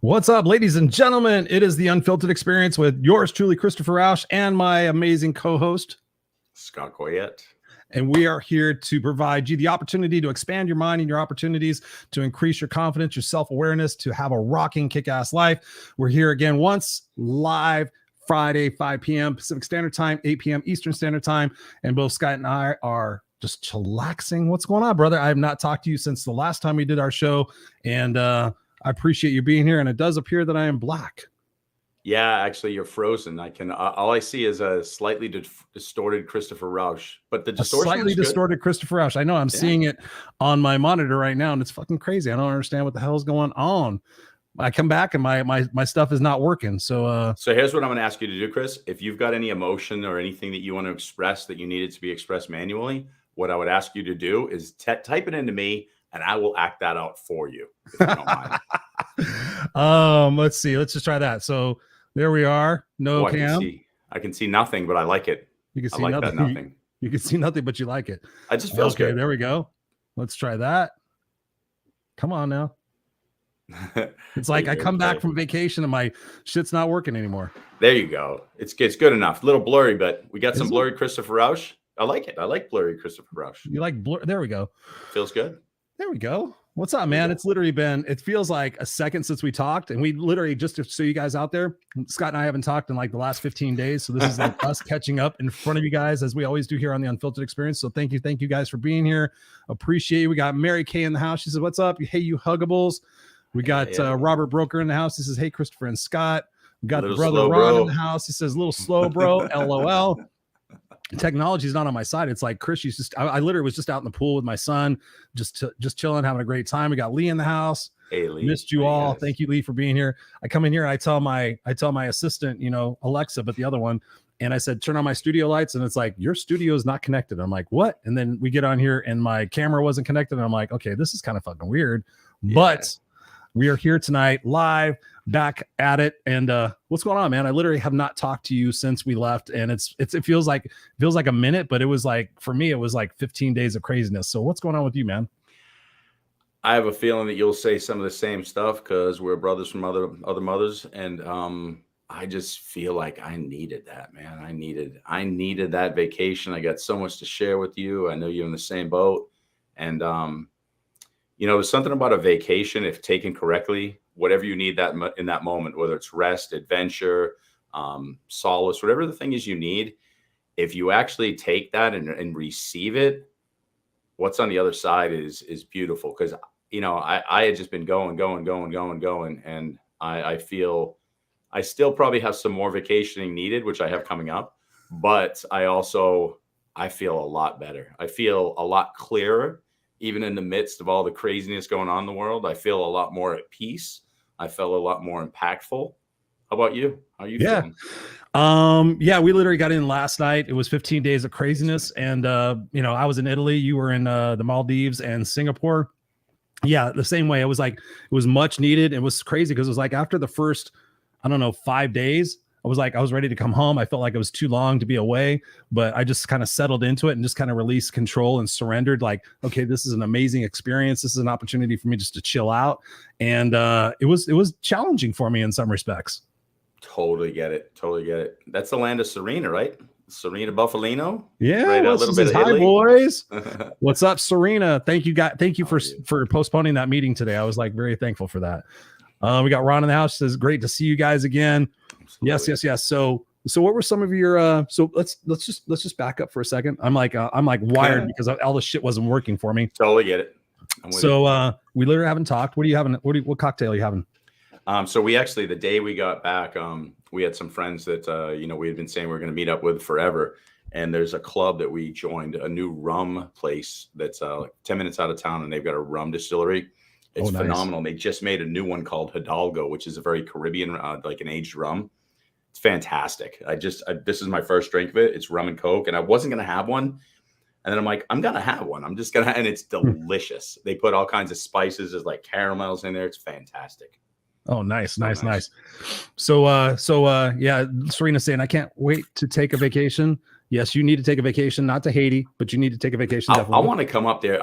What's up, ladies and gentlemen? It is the Unfiltered Experience with yours truly, Christopher Rausch, and my amazing co-host, Scott Goyette. And we are here to provide you the opportunity to expand your mind and your opportunities, to increase your confidence, your self-awareness, to have a rocking, kick-ass life. We're here again once, live Friday, 5 p.m. Pacific Standard Time, 8 p.m. Eastern Standard Time. And both Scott and I are just chillaxing. What's going on, brother? I have not talked to you since the last time we did our show. And I appreciate you being here, and it does appear that I am black. Yeah, actually, you're frozen. I can. All I see is a slightly distorted Christopher Rausch, but the distortion slightly distorted Christopher Rausch. I know. I'm seeing it on my monitor right now, and it's fucking crazy. I don't understand what the hell is going on. I come back and my stuff is not working. So here's what I'm going to ask you to do, Chris. If you've got any emotion or anything that you want to express that you need it to be expressed manually, what I would ask you to do is type it into me, and I will act that out for you, if you don't mind. Let's see. Let's just try that. So there we are. No cam. I can see nothing, but I like it. You can see nothing. You can see nothing, but you like it. I just feels good. There we go. Let's try that. Come on now. It's like I come back from vacation and my shit's not working anymore. There you go. It's good enough. A little blurry, but we got some blurry Christopher Rausch. I like it. I like blurry Christopher Rausch. You like blur? There we go. Feels good. There we go. What's up, man? It's literally been, it feels like a second since we talked. And we literally, just to show you guys out there, Scott and I haven't talked in like the last 15 days. So this is like us catching up in front of you guys, as we always do here on the Unfiltered Experience. So thank you guys for being here. Appreciate you. We got Mary Kay in the house. She says, what's up? Hey, you huggables. We got Robert Broker in the house. He says, hey, Christopher and Scott. We got the brother Ron in the house. He says, a little slow, bro. LOL. Technology is not on my side. It's like Chris, I literally was just out in the pool with my son, just chilling, having a great time. We got Lee in the house. Hey, Lee. Missed you all. Yes. Thank you, Lee, for being here. I come in here and I tell my assistant, Alexa, but the other one, and I said, turn on my studio lights, and it's like, your studio is not connected. I'm like, what? And then we get on here and my camera wasn't connected, and I'm like, okay, this is kind of fucking weird. Yeah. But we are here tonight, live, back at it. And what's going on, man? I literally have not talked to you since we left, and it feels like a minute, but it was like, for me, it was like 15 days of craziness. So what's going on with you, man? I have a feeling that you'll say some of the same stuff because we're brothers from other mothers, and I just feel like I needed that, man. I needed that vacation. I got so much to share with you. I know you're in the same boat, and there's something about a vacation, if taken correctly, whatever you need that in that moment, whether it's rest, adventure, solace, whatever the thing is you need, if you actually take that and receive it, what's on the other side is beautiful. Because I had just been going, and I feel I still probably have some more vacationing needed, which I have coming up, but I feel a lot better. I feel a lot clearer. Even in the midst of all the craziness going on in the world, I feel a lot more at peace. I felt a lot more impactful. How about you? How are you feeling? We literally got in last night. It was 15 days of craziness. And, I was in Italy. You were in the Maldives and Singapore. Yeah, the same way. It was much needed. It was crazy because it was like after the first, 5 days, I was ready to come home. I felt like it was too long to be away, but I just kind of settled into it and just kind of released control and surrendered. Like, okay, this is an amazing experience. This is an opportunity for me just to chill out. And it was challenging for me in some respects. Totally get it. That's the land of Serena, right? Serena Buffalino. Yeah. Right, a little bit. Hi, boys. What's up, Serena? Thank you, Thank you for postponing that meeting today. I was like very thankful for that. We got Ron in the house. Says great to see you guys again. Absolutely. Yes. So what were some of your so let's just back up for a second. I'm like wired because all the shit wasn't working for me. Totally get it. So we literally haven't talked. What are you having? What cocktail are you having? So we actually, the day we got back, we had some friends that we had been saying we were going to meet up with forever, and there's a club that we joined, a new rum place that's like 10 minutes out of town, and they've got a rum distillery. It's phenomenal. They just made a new one called Hidalgo, which is a very Caribbean, like an aged rum. It's fantastic. This is my first drink of it. It's rum and Coke, and I wasn't going to have one. And then I'm like, I'm going to have one. I'm just going to, and it's delicious. They put all kinds of spices. There's like caramels in there. It's fantastic. Oh, nice. So, yeah, Serena's saying, I can't wait to take a vacation. Yes, you need to take a vacation, not to Haiti, but you need to take a vacation. I want to come up there.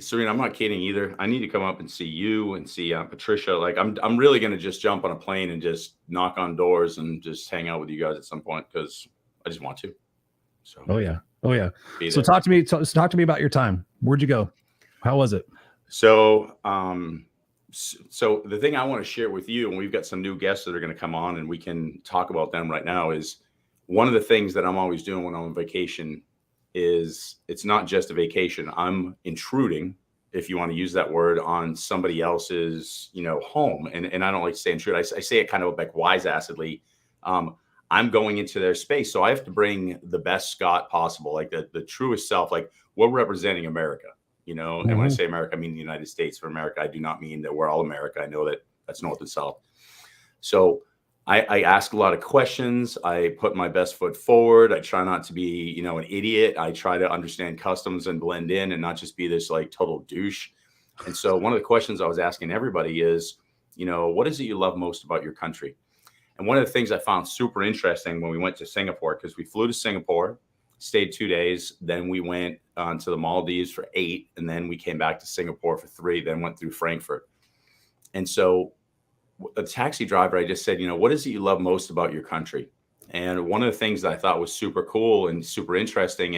Serena, I'm not kidding either. I need to come up and see you and see Patricia. Like I'm really going to just jump on a plane and just knock on doors and just hang out with you guys at some point, because I just want to. So. Oh yeah. So talk to me about your time. Where'd you go? How was it? So the thing I want to share with you, and we've got some new guests that are going to come on and we can talk about them right now, is one of the things that I'm always doing when I'm on vacation is it's not just a vacation. I'm intruding, if you want to use that word, on somebody else's, home. And I don't like to say intrude. I say it kind of like wise-assedly. I'm going into their space. So I have to bring the best Scott possible, like the truest self. Like, we're representing America, And when I say America, I mean the United States. For America, I do not mean that we're all America. I know that that's North and South. So I ask a lot of questions. I put my best foot forward. I try not to be, an idiot. I try to understand customs and blend in and not just be this like total douche. And so one of the questions I was asking everybody is, what is it you love most about your country? And one of the things I found super interesting when we went to Singapore, because we flew to Singapore, stayed 2 days, then we went to the Maldives for 8, and then we came back to Singapore for 3, then went through Frankfurt. And so a taxi driver, I just said, what is it you love most about your country? And one of the things that I thought was super cool and super interesting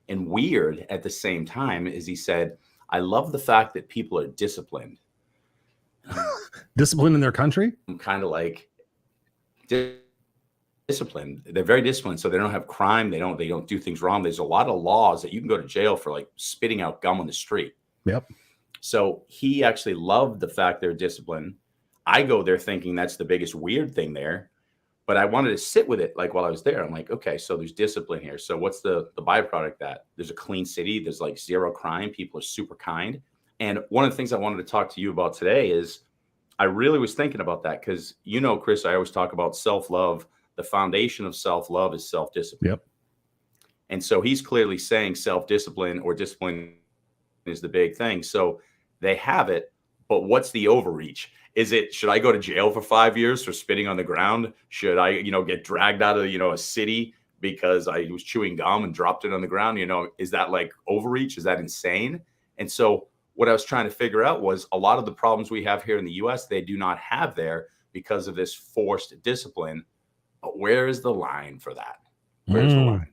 and weird at the same time is he said, I love the fact that people are disciplined. Disciplined in their country? I'm kind of like disciplined. They're very disciplined. So they don't have crime. They don't do things wrong. There's a lot of laws that you can go to jail for, like spitting out gum on the street. Yep. So he actually loved the fact they're disciplined. I go there thinking that's the biggest weird thing there, but I wanted to sit with it. Like while I was there, I'm like, okay, so there's discipline here. So what's the byproduct? That there's a clean city. There's like zero crime. People are super kind. And one of the things I wanted to talk to you about today is I really was thinking about that because, Chris, I always talk about self-love. The foundation of self-love is self-discipline. Yep. And so he's clearly saying self-discipline or discipline is the big thing. So they have it, but what's the overreach? Should I go to jail for 5 years for spitting on the ground? Should I, get dragged out of, a city because I was chewing gum and dropped it on the ground? Is that like overreach? Is that insane? And so what I was trying to figure out was a lot of the problems we have here in the US, they do not have there because of this forced discipline. But where is the line for that? Where's the line?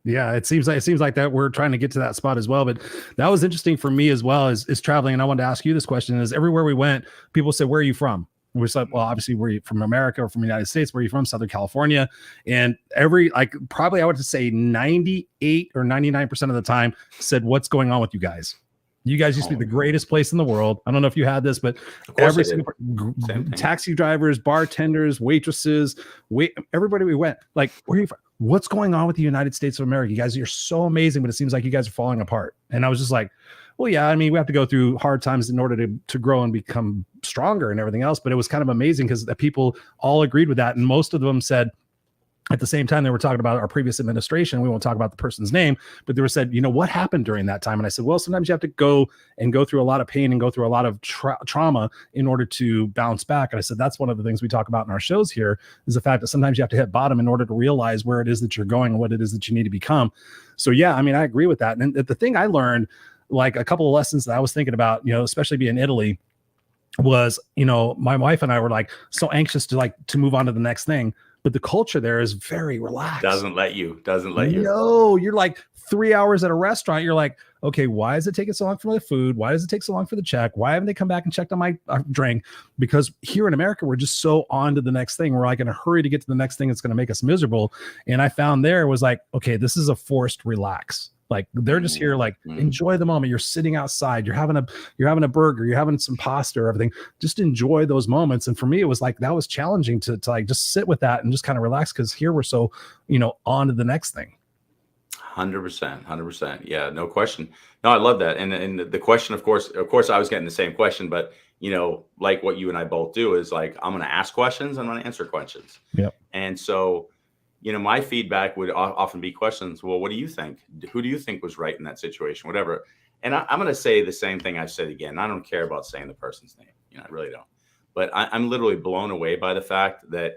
Yeah, it seems like that we're trying to get to that spot as well. But that was interesting for me as well as traveling. And I wanted to ask you this question: is everywhere we went, people said, "Where are you from?" And we said, "Well, obviously, we're from America or from the United States. Where are you from?" Southern California. And probably I would say 98 or 99% of the time said, "What's going on with you guys? You guys used to be the greatest place in the world." I don't know if you had this, but every single taxi drivers, bartenders, waitresses, everybody we went, like, where are you from? What's going on with the United States of America? You guys, you're so amazing, but it seems like you guys are falling apart. And I was just like, well, yeah, I mean, we have to go through hard times in order to grow and become stronger and everything else. But it was kind of amazing because the people all agreed with that. And most of them said, at the same time, they were talking about our previous administration. We won't talk about the person's name, but they were said, what happened during that time? And I said, well, sometimes you have to go through a lot of pain and go through a lot of trauma in order to bounce back. And I said, that's one of the things we talk about in our shows here is the fact that sometimes you have to hit bottom in order to realize where it is that you're going and what it is that you need to become. So yeah, I mean, I agree with that. And the thing I learned, like a couple of lessons that I was thinking about, especially being in Italy, was, my wife and I were like so anxious to move on to the next thing. But the culture there is very relaxed. Doesn't let you. No, you're like 3 hours at a restaurant. You're like, okay, why is it taking so long for the food? Why does it take so long for the check? Why haven't they come back and checked on my drink? Because here in America, we're just so on to the next thing. We're like in a hurry to get to the next thing that's going to make us miserable. And I found there was like, okay, this is a forced relax. Like they're just here, like enjoy the moment. You're sitting outside, you're having a burger, you're having some pasta or everything. Just enjoy those moments. And for me, it was like that was challenging to like just sit with that and just kind of relax, because here we're so, on to the next thing. 100%. Yeah, no question. No, I love that. And the question, of course, I was getting the same question, but like what you and I both do is like, I'm going to ask questions, I'm going to answer questions. Yep. And so, my feedback would often be questions. Well, what do you think? Who do you think was right in that situation? Whatever. And I'm going to say the same thing I've said again. I don't care about saying the person's name. I really don't. But I'm literally blown away by the fact that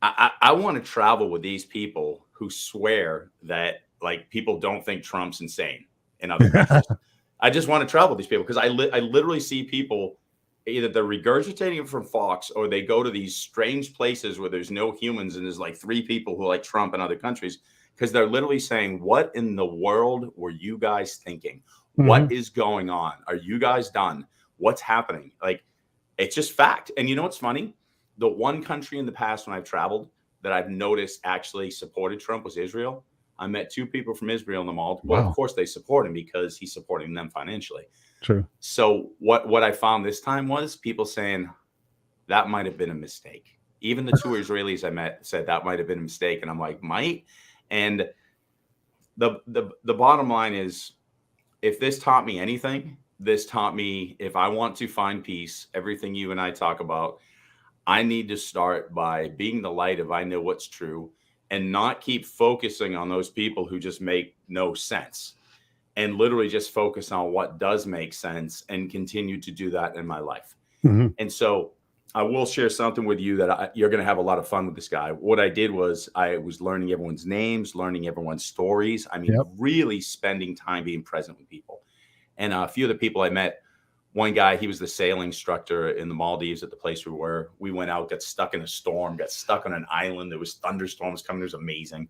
I want to travel with these people who swear that like people don't think Trump's insane in other countries. I just want to travel with these people because I literally see people, either they're regurgitating it from Fox or they go to these strange places where there's no humans and there's like 3 people who like Trump in other countries, because they're literally saying, what in the world were you guys thinking? Mm-hmm. What is going on? Are you guys done? What's happening? Like, it's just fact. And you know what's funny? The one country in the past when I've traveled that I've noticed actually supported Trump was Israel. I met 2 people from Israel in the mall. Well, of course they support him because he's supporting them financially. True. So what I found this time was people saying that might have been a mistake. Even the 2 Israelis I met said that might have been a mistake. And I'm like, might? And the bottom line is, if this taught me anything, this taught me if I want to find peace, everything you and I talk about, I need to start by being the light of I know what's true and not keep focusing on those people who just make no sense, and literally just focus on what does make sense and continue to do that in my life. Mm-hmm. And so I will share something with you that you're going to have a lot of fun with this guy. What I did was I was learning everyone's names, learning everyone's stories. I mean, really spending time being present with people. And a few of the people I met, one guy, he was the sailing instructor in the Maldives at the place we were. We went out, got stuck in a storm, got stuck on an island. There was thunderstorms coming. It was amazing.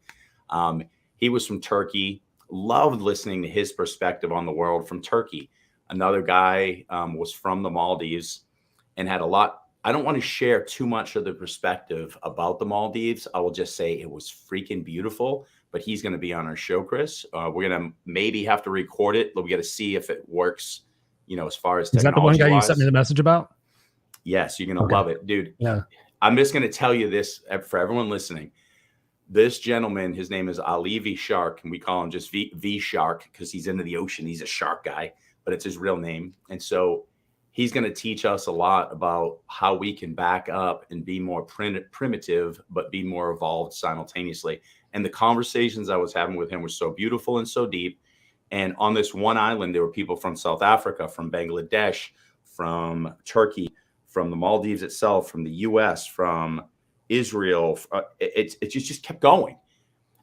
He was from Turkey. Loved listening to his perspective on the world from Turkey. Another guy was from the Maldives and had a lot. I don't want to share too much of the perspective about the Maldives. I will just say it was freaking beautiful. But he's going to be on our show, Chris. We're going to maybe have to record it. We got to see if it works. As far as technology. Is that the one guy you sent me the message about? Yes, you're going to love it, dude. Yeah. I'm just going to tell you this for everyone listening. This gentleman, his name is Ali V Shark, and we call him just V Shark because he's into the ocean. He's a shark guy, but it's his real name. And so he's going to teach us a lot about how we can back up and be more primitive, but be more evolved simultaneously. And the conversations I was having with him were so beautiful and so deep. And on this one island, there were people from South Africa, from Bangladesh, from Turkey, from the Maldives itself, from the U.S., from Israel. It just kept going.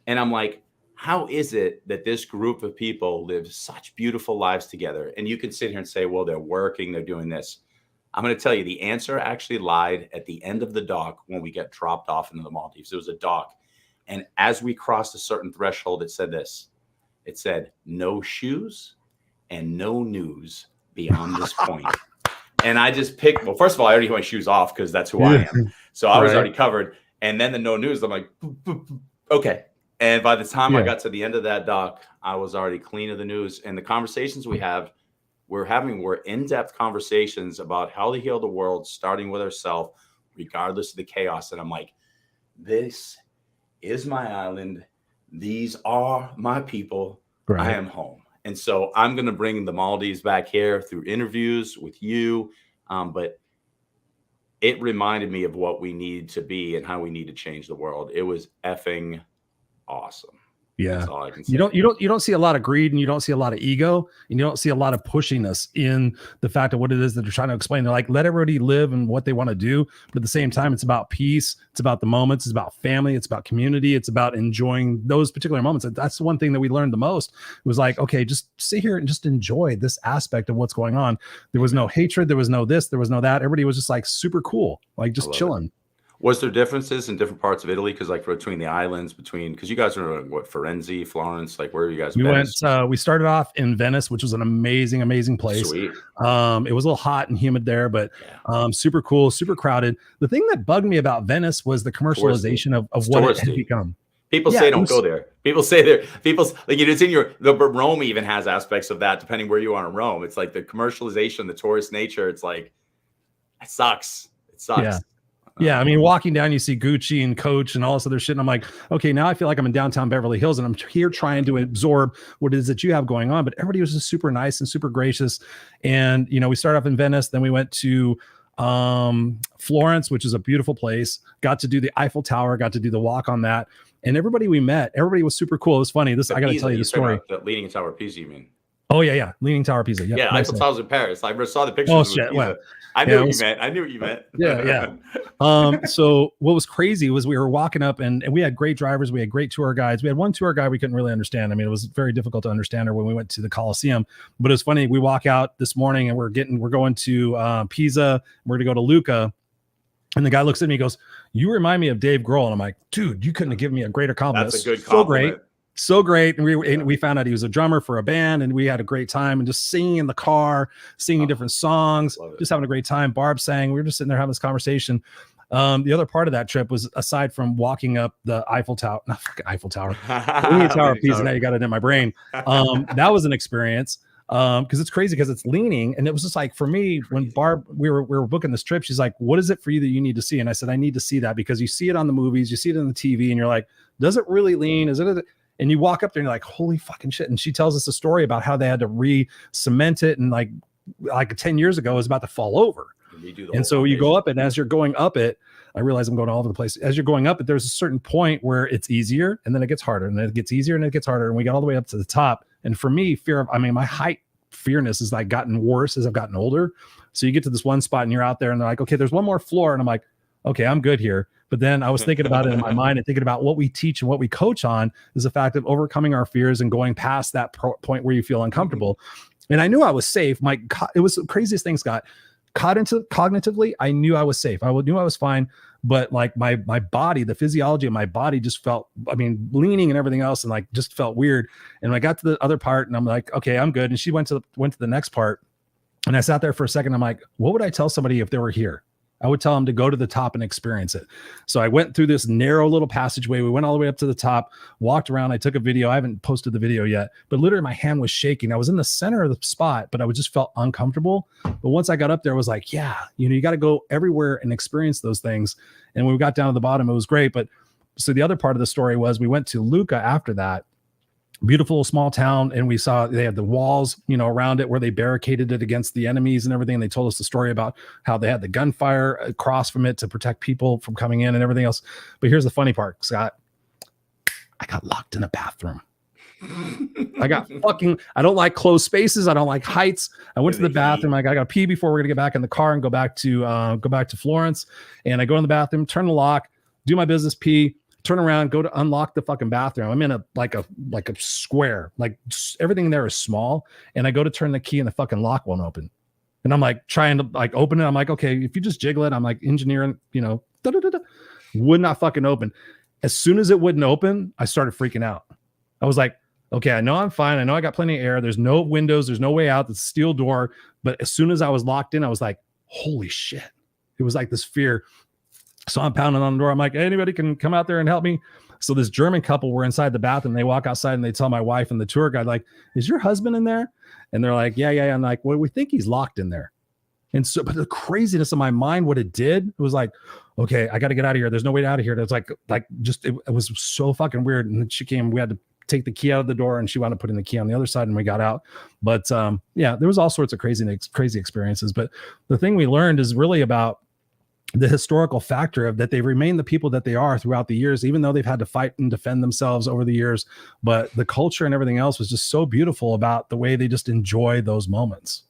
And I'm like, how is it that this group of people live such beautiful lives together? And you can sit here and say, well, they're working, they're doing this. I'm going to tell you, the answer actually lied at the end of the dock when we got dropped off into the Maldives. There was a dock. And as we crossed a certain threshold, it said this. It said, no shoes and no news beyond this point. And I just picked, well, first of all, I already had my shoes off because that's who I am. So I was already covered. And then the no news, I'm like, boop, boop, boop. Okay. And by the time I got to the end of that dock, I was already clean of the news. And the conversations we're in-depth conversations about how to heal the world, starting with ourselves, regardless of the chaos. And I'm like, this is my island. These are my people. Right. I am home. And so I'm going to bring the Maldives back here through interviews with you. But it reminded me of what we need to be and how we need to change the world. It was effing awesome. Yeah. That's all I can say. You don't see a lot of greed, and you don't see a lot of ego, and you don't see a lot of pushiness in the fact of what it is that they're trying to explain. They're like, let everybody live and what they want to do. But at the same time, it's about peace. It's about the moments. It's about family. It's about community. It's about enjoying those particular moments. And that's the one thing that we learned the most. It was like, okay, just sit here and just enjoy this aspect of what's going on. There was no hatred. There was no this. There was no that. Everybody was just like super cool, like just chilling. Was there differences in different parts of Italy? Because like between the islands, because you guys are what, Firenze, Florence, like where are you guys? We started off in Venice, which was an amazing place. Sweet. It was a little hot and humid there, but super cool, super crowded. The thing that bugged me about Venice was the commercialization of what it had become. People say don't go there. People say like it's in Rome even has aspects of that depending where you are in Rome. It's like the commercialization, the tourist nature. It's like, it sucks. It sucks. Yeah. Yeah, I mean, walking down, you see Gucci and Coach and all this other shit. And I'm like, okay, now I feel like I'm in downtown Beverly Hills and I'm here trying to absorb what it is that you have going on. But everybody was just super nice and super gracious. And, we started off in Venice. Then we went to Florence, which is a beautiful place. Got to do the Eiffel Tower, got to do the walk on that. And everybody we met, everybody was super cool. It was funny. I got to tell you the story. The Leaning Tower of Pisa, you mean? Oh, yeah. Leaning Tower of Pisa. Yep, yeah, nice Eiffel Tower's in Paris. I saw the pictures. Oh, shit. Well, I knew what you meant. Yeah. So what was crazy was we were walking up and we had great drivers. We had great tour guides. We had one tour guide we couldn't really understand. I mean, it was very difficult to understand her when we went to the Colosseum. But it was funny. We walk out this morning and we're going to Pisa. We're going to go to Lucca. And the guy looks at me and goes, "You remind me of Dave Grohl." And I'm like, "Dude, you couldn't have given me a greater compliment." That's a good compliment. So great. And we found out he was a drummer for a band and we had a great time and just singing in the car, singing different songs, just having a great time. Barb sang, we were just sitting there having this conversation. The other part of that trip was, aside from walking up the Eiffel Tower, not fucking Eiffel Tower, the Tower of Pisa, now you got it in my brain. That was an experience. Because it's crazy because it's leaning. And it was just like, for me, when Barb, we were booking this trip, she's like, "What is it for you that you need to see?" And I said, "I need to see that because you see it on the movies, you see it on the TV, and you're like, does it really lean? Is it?" And you walk up there and you're like, "Holy fucking shit." And she tells us a story about how they had to re-cement it. And like 10 years ago, it was about to fall over. And so you go up it, and as you're going up it, I realize I'm going all over the place. As you're going up it, there's a certain point where it's easier and then it gets harder and then it gets easier and it gets harder. And we got all the way up to the top. And for me, my height fearness has like gotten worse as I've gotten older. So you get to this one spot and you're out there and they're like, "Okay, there's one more floor." And I'm like, "Okay, I'm good here." But then I was thinking about it in my mind and thinking about what we teach and what we coach on is the fact of overcoming our fears and going past that point where you feel uncomfortable. And I knew I was safe. It was the craziest thing, Scott. Cognitively, I knew I was safe. I knew I was fine. But like my body, the physiology of my body just felt, leaning and everything else, and like just felt weird. And I got to the other part and I'm like, "Okay, I'm good." And she went to the next part. And I sat there for a second. I'm like, what would I tell somebody if they were here? I would tell them to go to the top and experience it. So I went through this narrow little passageway. We went all the way up to the top, walked around. I took a video. I haven't posted the video yet, but literally my hand was shaking. I was in the center of the spot, but I just felt uncomfortable. But once I got up there, I was like, yeah, you got to go everywhere and experience those things. And when we got down to the bottom, it was great. But so the other part of the story was we went to Lucca after that. Beautiful small town, and we saw they had the walls around it where they barricaded it against the enemies and everything. And they told us the story about how they had the gunfire across from it to protect people from coming in and everything else. But here's the funny part, Scott. I got locked in a bathroom. I don't like closed spaces. I don't like heights. I went to the bathroom. I got to pee before we're gonna get back in the car and go back to Florence. And I go in the bathroom, turn the lock, do my business, pee, turn around, go to unlock the fucking bathroom. I'm in a square, like everything there is small. And I go to turn the key and the fucking lock won't open. And I'm like trying to like open it. I'm like, okay, if you just jiggle it, I'm like engineering, would not fucking open. As soon as it wouldn't open, I started freaking out. I was like, okay, I know I'm fine. I know I got plenty of air. There's no windows. There's no way out. It's a steel door. But as soon as I was locked in, I was like, holy shit. It was like this fear. So I'm pounding on the door. I'm like, anybody can come out there and help me. So this German couple were inside the bathroom. They walk outside and they tell my wife and the tour guide, like, "Is your husband in there?" And they're like, yeah. I'm like, well, we think he's locked in there. And so, but the craziness of my mind, what it did, it was like, okay, I got to get out of here. There's no way out of here. It's like it was so fucking weird. And then she came, we had to take the key out of the door and she wound up putting the key on the other side and we got out. But yeah, there was all sorts of crazy experiences. But the thing we learned is really about the historical factor of that they remain the people that they are throughout the years, even though they've had to fight and defend themselves over the years. But the culture and everything else was just so beautiful about the way they just enjoy those moments.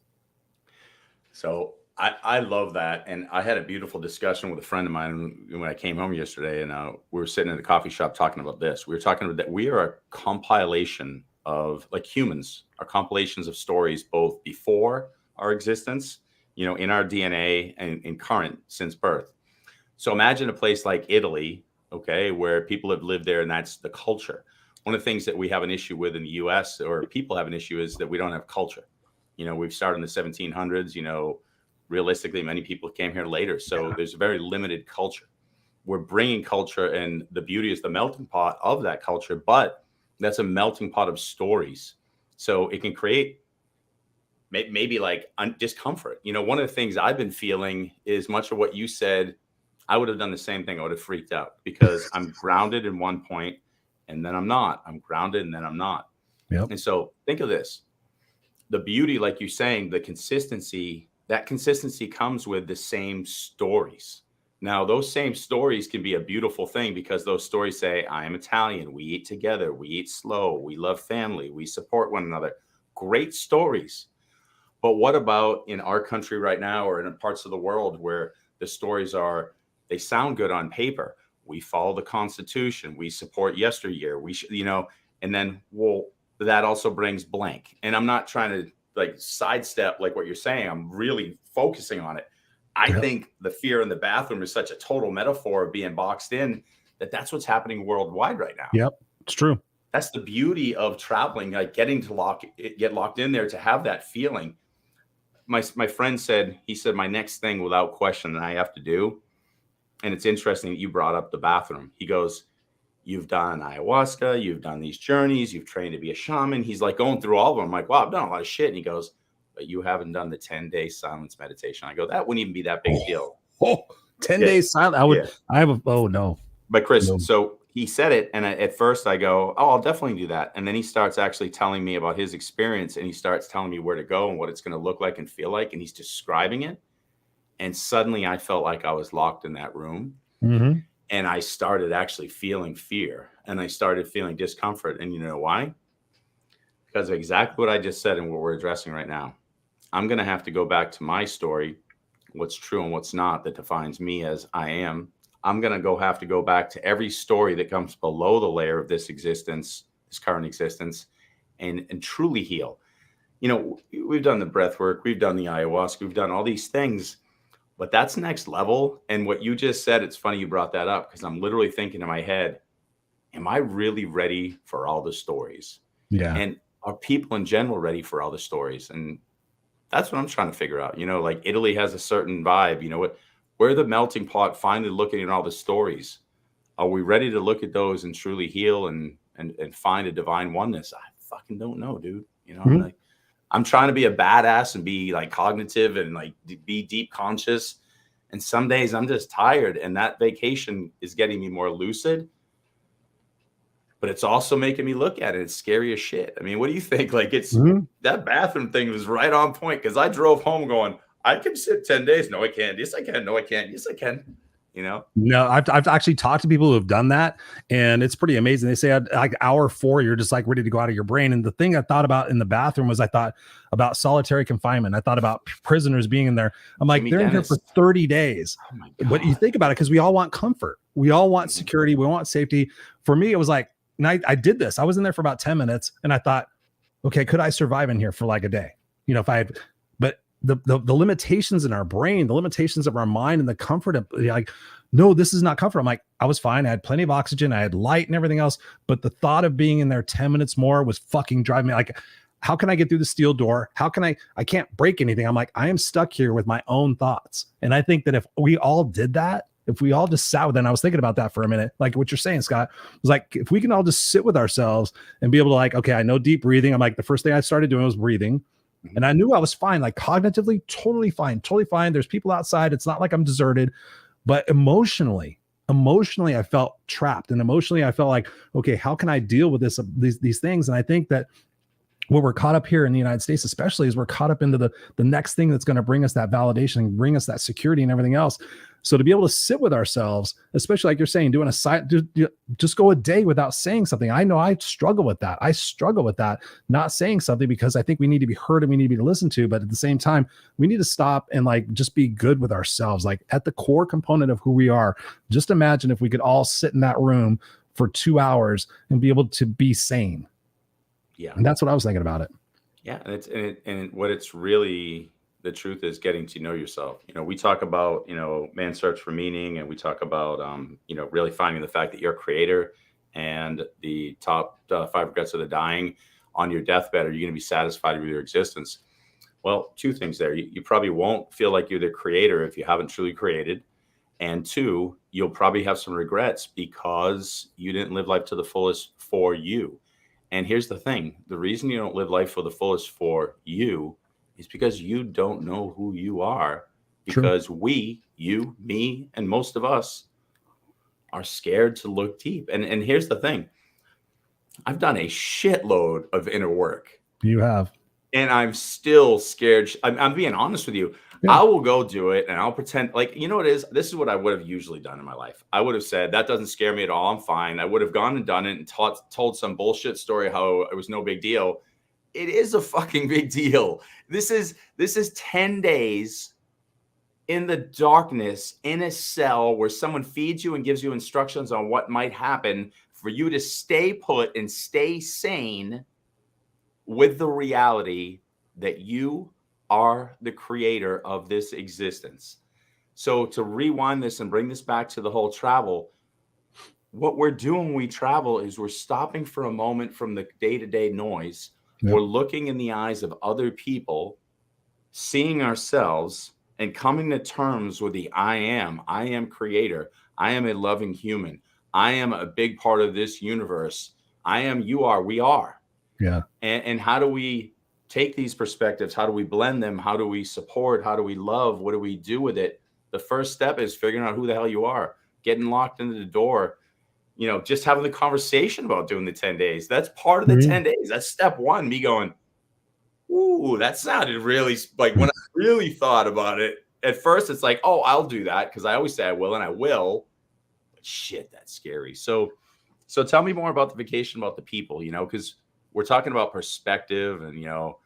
So I love that. And I had a beautiful discussion with a friend of mine when I came home yesterday, and we were sitting in the coffee shop talking about this. We were talking about that we are a compilation of, like humans, are compilations of stories both before our existence, in our DNA and current since birth. So imagine a place like Italy, okay, where people have lived there and that's the culture. One of the things that we have an issue with in the US, or people have an issue, is that we don't have culture. We've started in the 1700s, realistically, many people came here later. So there's a very limited culture. we're bringing culture, and the beauty is the melting pot of that culture, but that's a melting pot of stories. So it can create maybe like discomfort. You know, one of the things I've been feeling is much of what you said. I would have done the same thing. I would have freaked out because I'm grounded in one point and then I'm not. I'm grounded and then I'm not. Yep. And so think of this. The beauty, like you're saying, the consistency, that consistency comes with the same stories. Now, those same stories can be a beautiful thing because those stories say, I am Italian. We eat together. We eat slow. We love family. We support one another. Great stories. But what about in our country right now, or in parts of the world where the stories are, they sound good on paper. We follow the Constitution. We support yesteryear. We should, you know, and then, well, that also brings blank. And I'm not trying to like sidestep like what you're saying. I'm really focusing on it. I think the fear in the bathroom is such a total metaphor of being boxed in that's what's happening worldwide right now. Yep, it's true. That's the beauty of traveling, like getting to get locked in there, to have that feeling. My friend said, he said, my next thing without question that I have to do, and it's interesting that you brought up the bathroom. He goes, you've done ayahuasca, you've done these journeys, you've trained to be a shaman. He's like going through all of them. I'm like, wow, I've done a lot of shit. And he goes, but you haven't done the 10-day silence meditation. I go, that wouldn't even be that big a deal. 10 days silent. No. But Chris, so he said it. And at first I go, oh, I'll definitely do that. And then he starts actually telling me about his experience, and he starts telling me where to go and what it's going to look like and feel like. And he's describing it. And suddenly I felt like I was locked in that room. Mm-hmm. And I started actually feeling fear, and I started feeling discomfort. And you know why? Because of exactly what I just said and what we're addressing right now. I'm going to have to go back to my story, what's true and what's not, that defines me as I am. I'm going to have to go back to every story that comes below the layer of this existence, this current existence, and truly heal. You know, we've done the breath work, we've done the ayahuasca, we've done all these things. But that's next level. And what you just said, it's funny you brought that up, because I'm literally thinking in my head, am I really ready for all the stories? Yeah. And are people in general ready for all the stories? And that's what I'm trying to figure out. You know, like Italy has a certain vibe, you know, we're the melting pot, finally looking at all the stories. Are we ready to look at those and truly heal and find a divine oneness? I fucking don't know, dude. You know, Mm-hmm. I'm trying to be a badass and be like cognitive and like be deep conscious. And some days I'm just tired, and that vacation is getting me more lucid, but it's also making me look at it. It's scary as shit. I mean, what do you think? Like that bathroom thing was right on point, because I drove home going, I can sit 10 days. No, I can't. Yes, I can. No, I can't. Yes, I can. You know? No, I've actually talked to people who have done that, and it's pretty amazing. They say at like hour 4, you're just like ready to go out of your brain. And the thing I thought about in the bathroom was, I thought about solitary confinement. I thought about prisoners being in there. I'm like, they're in here for 30 days. Oh my God. But you think about it, because we all want comfort. We all want security. We want safety. For me, it was like, and I did this. I was in there for about 10 minutes, and I thought, okay, could I survive in here for like a day? You know, if I had, but the limitations in our brain, the limitations of our mind, and the comfort of like, no, this is not comfort. I'm like, I was fine. I had plenty of oxygen. I had light and everything else. But the thought of being in there 10 minutes more was fucking driving me. Like, how can I get through the steel door? How can I can't break anything. I'm like, I am stuck here with my own thoughts. And I think that if we all did that, if we all just sat with it, and I was thinking about that for a minute, like what you're saying, Scott, was like, if we can all just sit with ourselves and be able to like, okay, I know deep breathing. I'm like, the first thing I started doing was breathing. And I knew I was fine, like cognitively, totally fine. There's people outside. It's not like I'm deserted, but emotionally, I felt trapped, and emotionally I felt like, okay, how can I deal with these things? And I think that what we're caught up here in the United States, especially, is we're caught up into the next thing that's going to bring us that validation and bring us that security and everything else. So to be able to sit with ourselves, especially like you're saying, doing a side, just go a day without saying something. I know I struggle with that. Not saying something, because I think we need to be heard and we need to be listened to. But at the same time, we need to stop and like just be good with ourselves. Like at the core component of who we are, just imagine if we could all sit in that room for 2 hours and be able to be sane. Yeah. And that's what I was thinking about it. Yeah. And what it's really, the truth is getting to know yourself. You know, we talk about, you know, man's search for meaning, and we talk about, you know, really finding the fact that you're a creator, and the top 5 regrets of the dying. On your deathbed, are you going to be satisfied with your existence? Well, 2 things there. You probably won't feel like you're the creator if you haven't truly created. And 2, you'll probably have some regrets because you didn't live life to the fullest for you. And here's the thing, the reason you don't live life for the fullest for you is because you don't know who you are. True. Because we, you, me, and most of us are scared to look deep. And here's the thing, I've done a shitload of inner work. You have. And I'm still scared. I'm being honest with you. Yeah. I will go do it and I'll pretend like, you know what it is? This is what I would have usually done in my life. I would have said, that doesn't scare me at all. I'm fine. I would have gone and done it and told some bullshit story how it was no big deal. It is a fucking big deal. This is 10 days in the darkness in a cell where someone feeds you and gives you instructions on what might happen for you to stay put and stay sane with the reality that you are the creator of this existence. So to rewind this and bring this back to the whole travel, what we're doing when we travel is we're stopping for a moment from the day-to-day noise. Yep. We're looking in the eyes of other people, seeing ourselves, and coming to terms with the I am creator. I am a loving human. I am a big part of this universe. I am, you are, we are. Yeah. And how do we take these perspectives? How do we blend them? How do we support? How do we love? What do we do with it? The first step is figuring out who the hell you are, getting locked into the door, you know, just having the conversation about doing the 10 days. That's part of the 10 days. That's step one. Me going, ooh, that sounded really like when I really thought about it. At first, it's like, oh, I'll do that because I always say I will and I will. But shit, that's scary. So tell me more about the vacation, about the people, you know, because we're talking about perspective and, you know,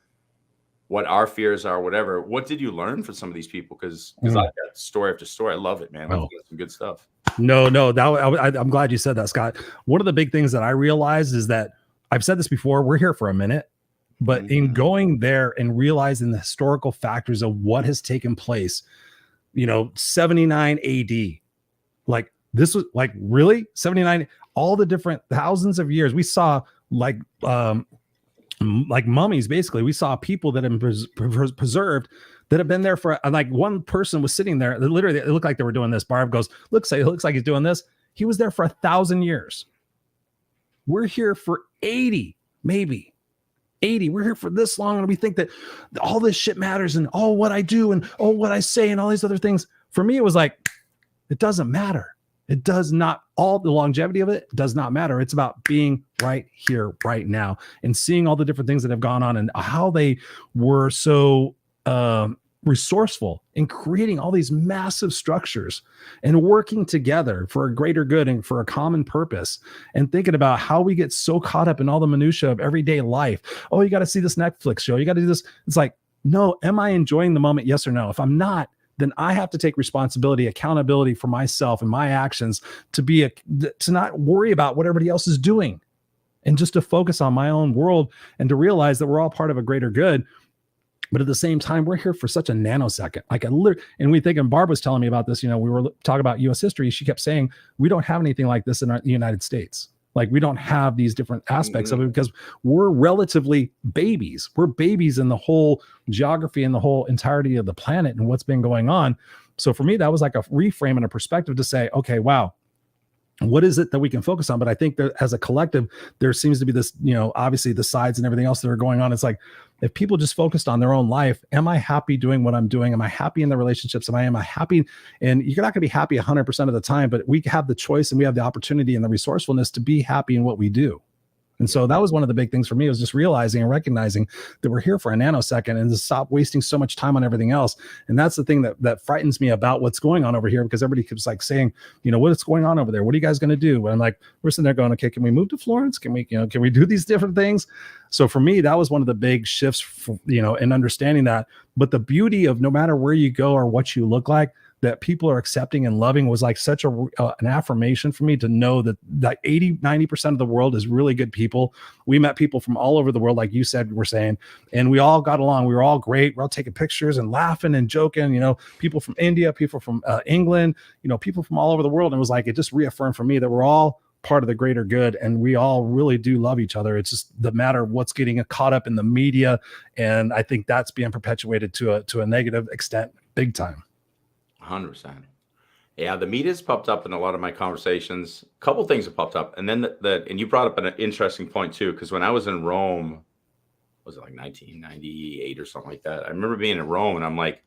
what our fears are, whatever. What did you learn from some of these people? Because I've got story after story. I love it, man. I've got some good stuff. No, I'm glad you said that, Scott. One of the big things that I realized is that I've said this before, we're here for a minute, but in going there and realizing the historical factors of what has taken place, you know, 79 AD, like this was like really 79, all the different thousands of years we saw like mummies. Basically, we saw people that have been preserved that have been there for like one person was sitting there. Literally, it looked like they were doing this. Barb goes, it looks like he's doing this. He was there for 1,000 years. We're here for 80, maybe 80. We're here for this long, and we think that all this shit matters, and all what I do, and all what I say, and all these other things. For me, it was like, it doesn't matter. It does not, all the longevity of it does not matter. It's about being right here, right now, and seeing all the different things that have gone on and how they were so resourceful in creating all these massive structures and working together for a greater good and for a common purpose, and thinking about how we get so caught up in all the minutia of everyday life. Oh, you got to see this Netflix show. You got to do this. It's like, no, am I enjoying the moment? Yes or no? If I'm not, then I have to take responsibility, accountability for myself and my actions to not worry about what everybody else is doing, and just to focus on my own world and to realize that we're all part of a greater good. But at the same time, we're here for such a nanosecond. And we think, and Barb was telling me about this, you know, we were talking about US history. She kept saying, we don't have anything like this in the United States. Like, we don't have these different aspects of it because we're relatively babies. We're babies in the whole geography and the whole entirety of the planet and what's been going on. So for me, that was like a reframe and a perspective to say, okay, wow, what is it that we can focus on? But I think that as a collective, there seems to be this, you know, obviously the sides and everything else that are going on. It's like, if people just focused on their own life, am I happy doing what I'm doing? Am I happy in the relationships? Am I happy? And you're not going to be happy 100% of the time, but we have the choice and we have the opportunity and the resourcefulness to be happy in what we do. And so that was one of the big things for me, was just realizing and recognizing that we're here for a nanosecond and to stop wasting so much time on everything else. And that's the thing that frightens me about what's going on over here, because everybody keeps like saying, you know, what's going on over there? What are you guys going to do? And I'm like, we're sitting there going, okay, can we move to Florence? Can we do these different things? So for me, that was one of the big shifts, in understanding that. But the beauty of no matter where you go or what you look like, that people are accepting and loving was like such an affirmation for me to know that 80-90% of the world is really good people. We met people from all over the world, like you said, we're saying, and we all got along. We were all great. We're all taking pictures and laughing and joking, people from India, people from England, people from all over the world. And it was like, it just reaffirmed for me that we're all part of the greater good, and we all really do love each other. It's just the matter of what's getting caught up in the media. And I think that's being perpetuated to a negative extent, big time. 100%. Yeah, the meat has popped up in a lot of my conversations. A couple things have popped up, and then and you brought up an interesting point too, because when I was in Rome, was it like 1998 or something like that? I remember being in Rome, and I'm like,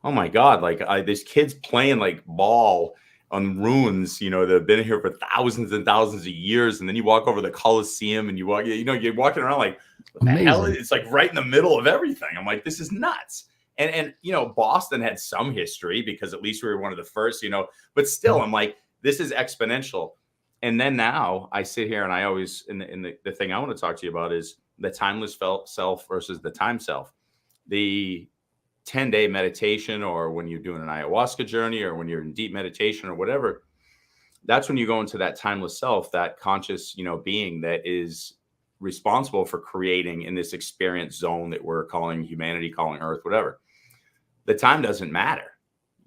oh my God, like these kids playing like ball on ruins, that have been here for thousands and thousands of years. And then you walk over the Colosseum and you walk, you're walking around like, what the hell? It's like right in the middle of everything. I'm like, this is nuts. And Boston had some history because at least we were one of the first, but still I'm like, this is exponential. And then now I sit here and I always, the thing I want to talk to you about is the timeless self versus the time self. The 10-day meditation, or when you're doing an ayahuasca journey, or when you're in deep meditation or whatever, that's when you go into that timeless self, that conscious, being that is responsible for creating in this experience zone that we're calling humanity, calling Earth, whatever. The time doesn't matter.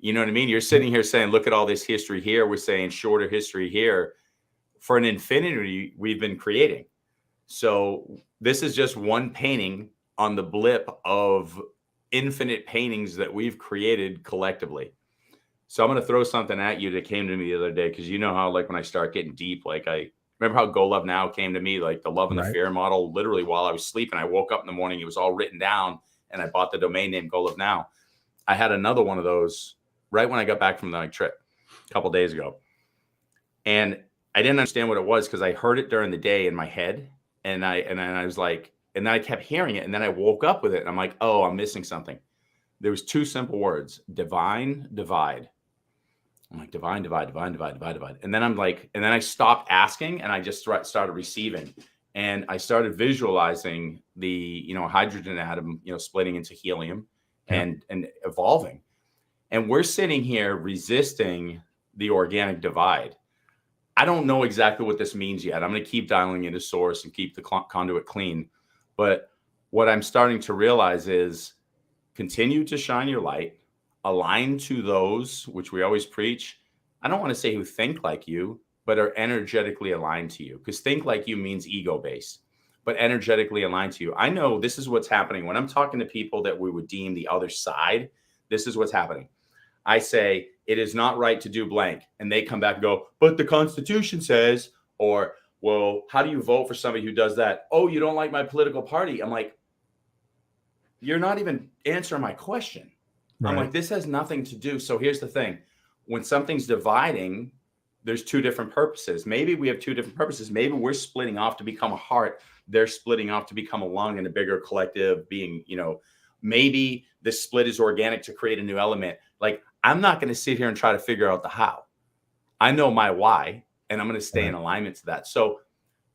You know what I mean? You're sitting here saying, look at all this history here. We're saying shorter history here. For an infinity, we've been creating. So this is just one painting on the blip of infinite paintings that we've created collectively. So I'm going to throw something at you that came to me the other day, because you know how, like, when I start getting deep, like, I remember how Go Love Now came to me, like the love and the fear model, literally while I was sleeping. I woke up in the morning, it was all written down, and I bought the domain name Go Love Now. I had another one of those right when I got back from the trip a couple days ago. And I didn't understand what it was, because I heard it during the day in my head. And I was like, and then I kept hearing it. And then I woke up with it and I'm like, oh, I'm missing something. There was two simple words: divine divide. I'm like, divine divide, divine divide, divide, divide. And then I'm like, and then I stopped asking and I just started receiving. And I started visualizing the, hydrogen atom, splitting into helium and evolving. And we're sitting here resisting the organic divide. I don't know exactly what this means yet. I'm going to keep dialing into source and keep the conduit clean. But what I'm starting to realize is, continue to shine your light, align to those, which we always preach. I don't want to say who think like you, but are energetically aligned to you, because think like you means ego based, but energetically aligned to you. I know this is what's happening when I'm talking to people that we would deem the other side. This is what's happening. I say, it is not right to do blank. And they come back and go, but the Constitution says, or, well, how do you vote for somebody who does that? Oh, you don't like my political party. I'm like, you're not even answering my question. Right. I'm like, this has nothing to do. So here's the thing. When something's dividing, there's two different purposes. Maybe we have two different purposes. Maybe we're splitting off to become a heart. They're splitting off to become a lung and a bigger collective being, maybe this split is organic to create a new element. Like, I'm not going to sit here and try to figure out the how. I know my why, and I'm going to stay in alignment to that. So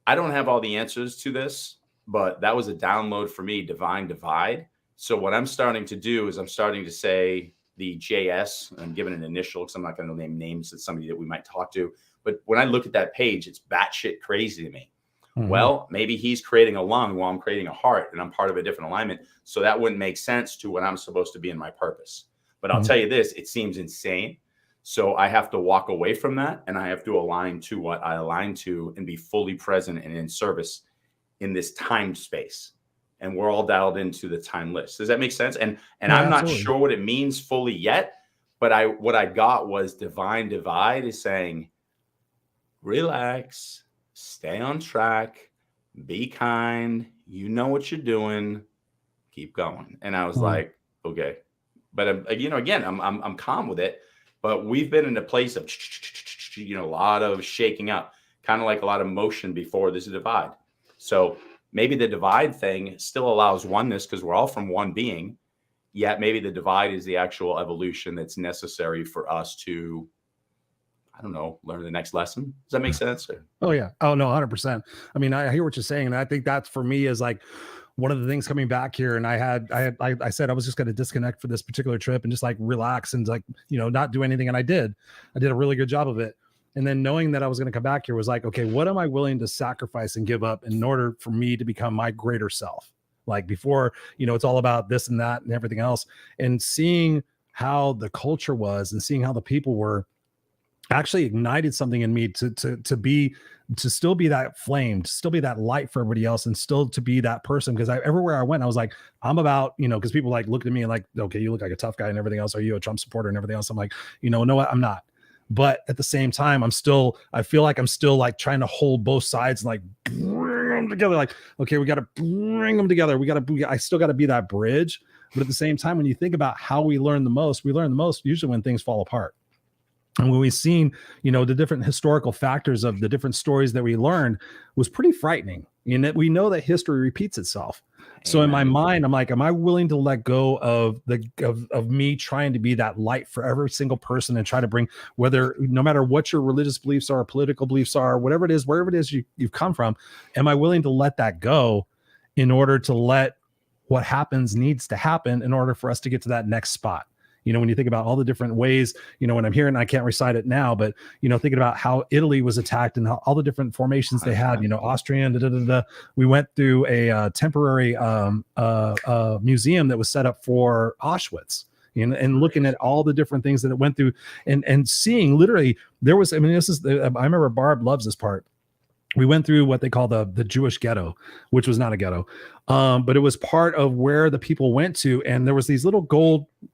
I don't have all the answers to this, but that was a download for me, divine divide. So what I'm starting to do is I'm starting to say the JS, I'm giving an initial because I'm not going to name names of somebody that we might talk to. But when I look at that page, it's batshit crazy to me. Mm-hmm. Well, maybe he's creating a lung while I'm creating a heart, and I'm part of a different alignment. So that wouldn't make sense to what I'm supposed to be in my purpose. But I'll tell you this, it seems insane. So I have to walk away from that, and I have to align to what I align to and be fully present and in service in this time space. And we're all dialed into the timeless. Does that make sense? And I'm absolutely not sure what it means fully yet, but what I got was divine divide is saying, relax, stay on track, be kind, you know what you're doing, keep going. And I was like, okay. But again, I'm calm with it. But we've been in a place of a lot of shaking up, kind of like a lot of motion before there's a divide. So maybe the divide thing still allows oneness because we're all from one being. Yet maybe the divide is the actual evolution that's necessary for us to, I don't know, learn the next lesson. Does that make sense? Oh yeah. Oh no, 100%. I mean, I hear what you're saying, and I think that's for me is like one of the things coming back here. And I said I was just going to disconnect for this particular trip and just like relax and like, not do anything. And I did a really good job of it. And then knowing that I was going to come back here was like, okay, what am I willing to sacrifice and give up in order for me to become my greater self? Like before, it's all about this and that and everything else. And seeing how the culture was and seeing how the people were actually ignited something in me to still be that flame, to still be that light for everybody else, and still to be that person. Because everywhere I went, I was like, I'm about, because people like looked at me and like, okay, you look like a tough guy and everything else. Are you a Trump supporter and everything else? I'm like, no, what? I'm not. But at the same time, I feel like I'm still like trying to hold both sides and like bring them together. Like, okay, we got to bring them together. I still got to be that bridge. But at the same time, when you think about how we learn the most usually when things fall apart. And when we've seen, the different historical factors of the different stories that we learned was pretty frightening. And that we know that history repeats itself. So in my mind, I'm like, am I willing to let go of me trying to be that light for every single person and try to bring, no matter what your religious beliefs are, political beliefs are, whatever it is, wherever it is you've come from, am I willing to let that go in order to let what happens needs to happen in order for us to get to that next spot? When you think about all the different ways, when I'm hearing, I can't recite it now, but, thinking about how Italy was attacked and all the different formations they had, Austrian, we went through a temporary museum that was set up for Auschwitz. And looking at all the different things that it went through and seeing literally I remember Barb loves this part. We went through what they call the Jewish ghetto, which was not a ghetto, but it was part of where the people went to. And there was these little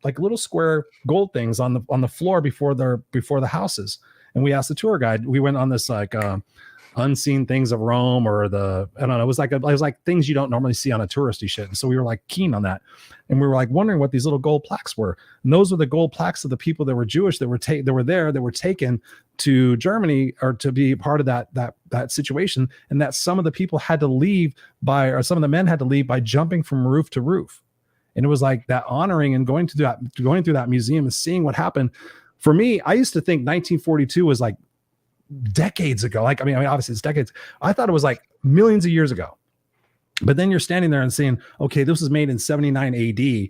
little square gold things on the floor before the houses. And we asked the tour guide. We went on this unseen things of Rome, or I don't know. It was like things you don't normally see on a touristy shit. And so we were like keen on that. And we were like wondering what these little gold plaques were. And those were the gold plaques of the people that were Jewish that were taken to Germany, or to be part of that situation. And that some of the people had to leave some of the men had to leave by jumping from roof to roof. And it was like that honoring and going through that museum and seeing what happened. For me, I used to think 1942 was like decades ago. Obviously it's decades. I thought it was like millions of years ago. But then you're standing there and saying, okay, this was made in 79 AD.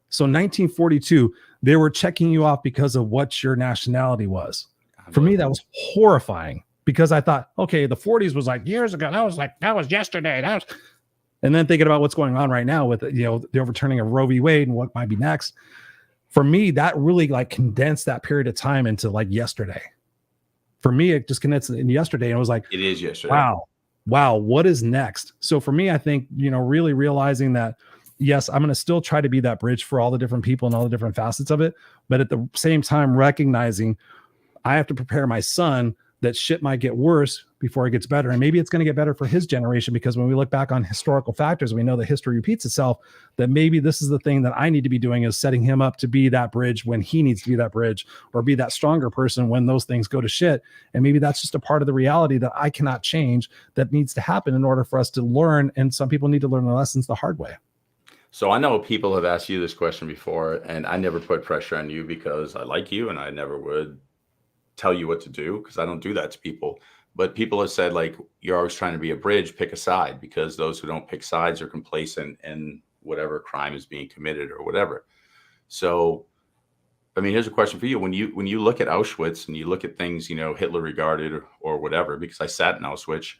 So 1942, they were checking you off because of what your nationality was. For me, that was horrifying, because I thought, okay, the 40s was like years ago. That was yesterday. And then thinking about what's going on right now with, the overturning of Roe v. Wade and what might be next. For me, that really like condensed that period of time into like yesterday. For me, it just condensed in yesterday, and it was like, it is yesterday. Wow, what is next? So for me, I think, really realizing that, yes, I'm going to still try to be that bridge for all the different people and all the different facets of it. But at the same time, recognizing I have to prepare my son that shit might get worse before it gets better. And maybe it's going to get better for his generation, because when we look back on historical factors, we know that history repeats itself, that maybe this is the thing that I need to be doing, is setting him up to be that bridge when he needs to be that bridge, or be that stronger person when those things go to shit. And maybe that's just a part of the reality that I cannot change, that needs to happen in order for us to learn. And some people need to learn the lessons the hard way. So I know people have asked you this question before, and I never put pressure on you because I like you and I never would tell you what to do, because I don't do that to people. But people have said, like, you're always trying to be a bridge, pick a side, because those who don't pick sides are complacent in whatever crime is being committed or whatever. So, here's a question for you. When you look at Auschwitz and you look at things, Hitler regarded or whatever, because I sat in Auschwitz,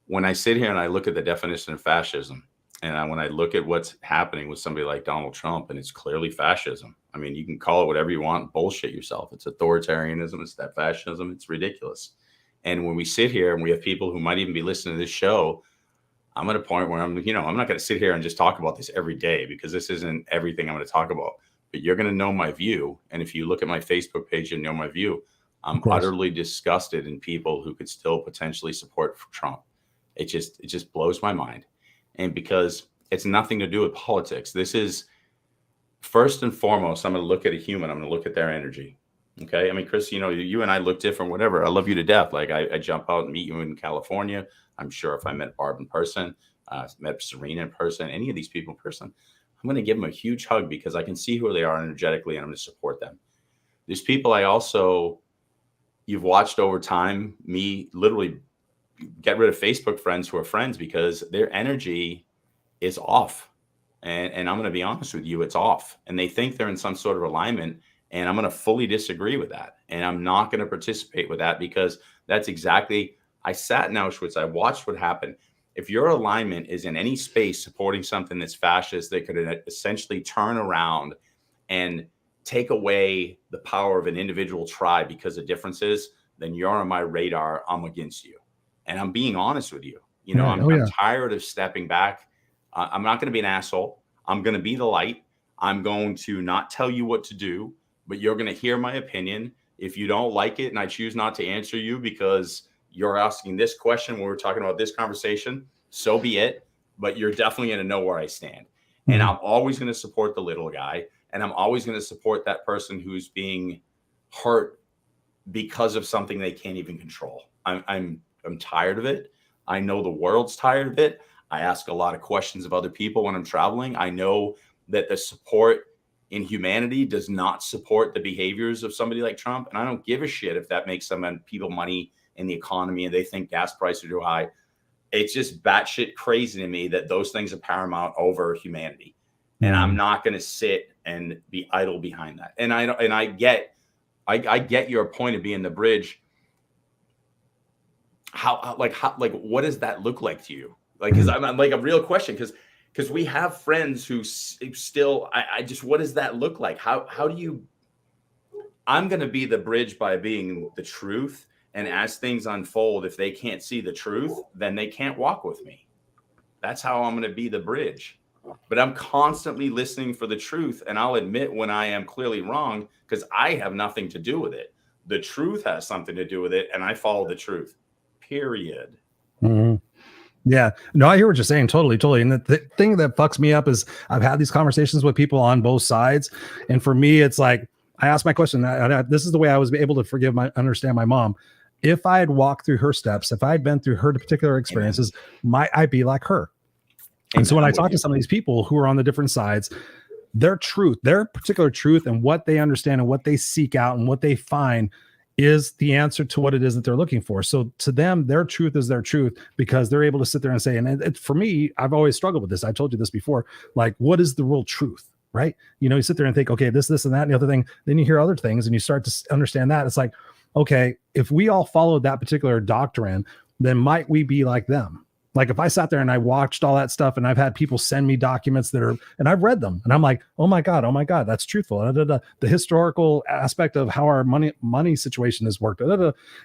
when I sit here and I look at the definition of fascism, and when I look at what's happening with somebody like Donald Trump, and it's clearly fascism. You can call it whatever you want, bullshit yourself. It's authoritarianism. It's that fascism. It's ridiculous. And when we sit here and we have people who might even be listening to this show, I'm at a point where I'm not going to sit here and just talk about this every day, because this isn't everything I'm going to talk about. But you're going to know my view. And if you look at my Facebook page, you know my view. I'm utterly disgusted in people who could still potentially support Trump. It just blows my mind. And because it's nothing to do with politics. This is, first and foremost, I'm going to look at a human. I'm going to look at their energy. Okay. Chris, you and I look different, whatever. I love you to death. Like I jump out and meet you in California. I'm sure if I met Barb in person, met Serena in person, any of these people in person, I'm going to give them a huge hug, because I can see who they are energetically, and I'm going to support them. There's people you've watched over time, me literally get rid of Facebook friends who are friends because their energy is off. And I'm going to be honest with you, it's off. And they think they're in some sort of alignment. And I'm going to fully disagree with that. And I'm not going to participate with that, because that's exactly, I sat in Auschwitz. I watched what happened. If your alignment is in any space supporting something that's fascist, that could essentially turn around and take away the power of an individual tribe because of differences, then you're on my radar. I'm against you. And I'm being honest with you. I'm tired of stepping back. I'm not going to be an asshole. I'm going to be the light. I'm going to not tell you what to do, but you're going to hear my opinion. If you don't like it and I choose not to answer you because you're asking this question when we're talking about this conversation, so be it. But you're definitely going to know where I stand. And I'm always going to support the little guy. And I'm always going to support that person who's being hurt because of something they can't even control. I'm tired of it. I know the world's tired of it. I ask a lot of questions of other people when I'm traveling. I know that the support in humanity does not support the behaviors of somebody like Trump. And I don't give a shit if that makes some people money in the economy and they think gas prices are too high. It's just batshit crazy to me that those things are paramount over humanity. And I'm not going to sit and be idle behind that. And I get your point of being the bridge. How what does that look like to you? Like, cause I'm like a real question. Cause we have friends who still, I just, what does that look like? How do you, I'm going to be the bridge by being the truth. And as things unfold, if they can't see the truth, then they can't walk with me. That's how I'm going to be the bridge. But I'm constantly listening for the truth. And I'll admit when I am clearly wrong, because I have nothing to do with it. The truth has something to do with it. And I follow the truth, period. Mm-hmm. Yeah, no, I hear what you're saying. Totally. And the thing that fucks me up is I've had these conversations with people on both sides. And for me, it's like, I asked my question. This is the way I was able to understand my mom. If I had walked through her steps, if I had been through her particular experiences, I'd be like her. And so when I talk to some of these people who are on the different sides, their particular truth and what they understand and what they seek out and what they find is the answer to what it is that they're looking for. So to them, their truth is their truth because they're able to sit there and say, and for me, I've always struggled with this. I told you this before, like, what is the real truth, right? You sit there and think, okay, this and that and the other thing. Then you hear other things and you start to understand that. It's like, okay, if we all followed that particular doctrine, then might we be like them? Like if I sat there and I watched all that stuff and I've had people send me documents and I've read them and I'm like, oh my God, that's truthful. The historical aspect of how our money situation has worked.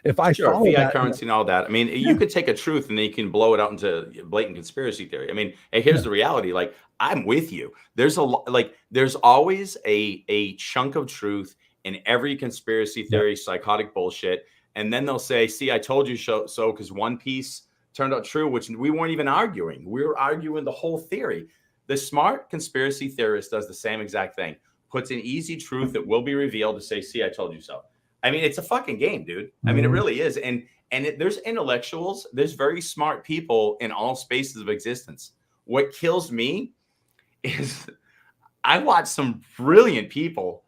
If I follow fiat that, currency and all that, I mean, you could take a truth and then you can blow it out into blatant conspiracy theory. I mean, here's the reality. Like, I'm with you. There's always a chunk of truth in every conspiracy theory, psychotic bullshit. And then they'll say, see, I told you so, because one piece turned out true, which we weren't even arguing. We were arguing the whole theory. The smart conspiracy theorist does the same exact thing, puts an easy truth that will be revealed to say, see, I told you so. I mean, it's a fucking game, dude. I mean, it really is. And there's intellectuals, there's very smart people in all spaces of existence. What kills me is I watch some brilliant people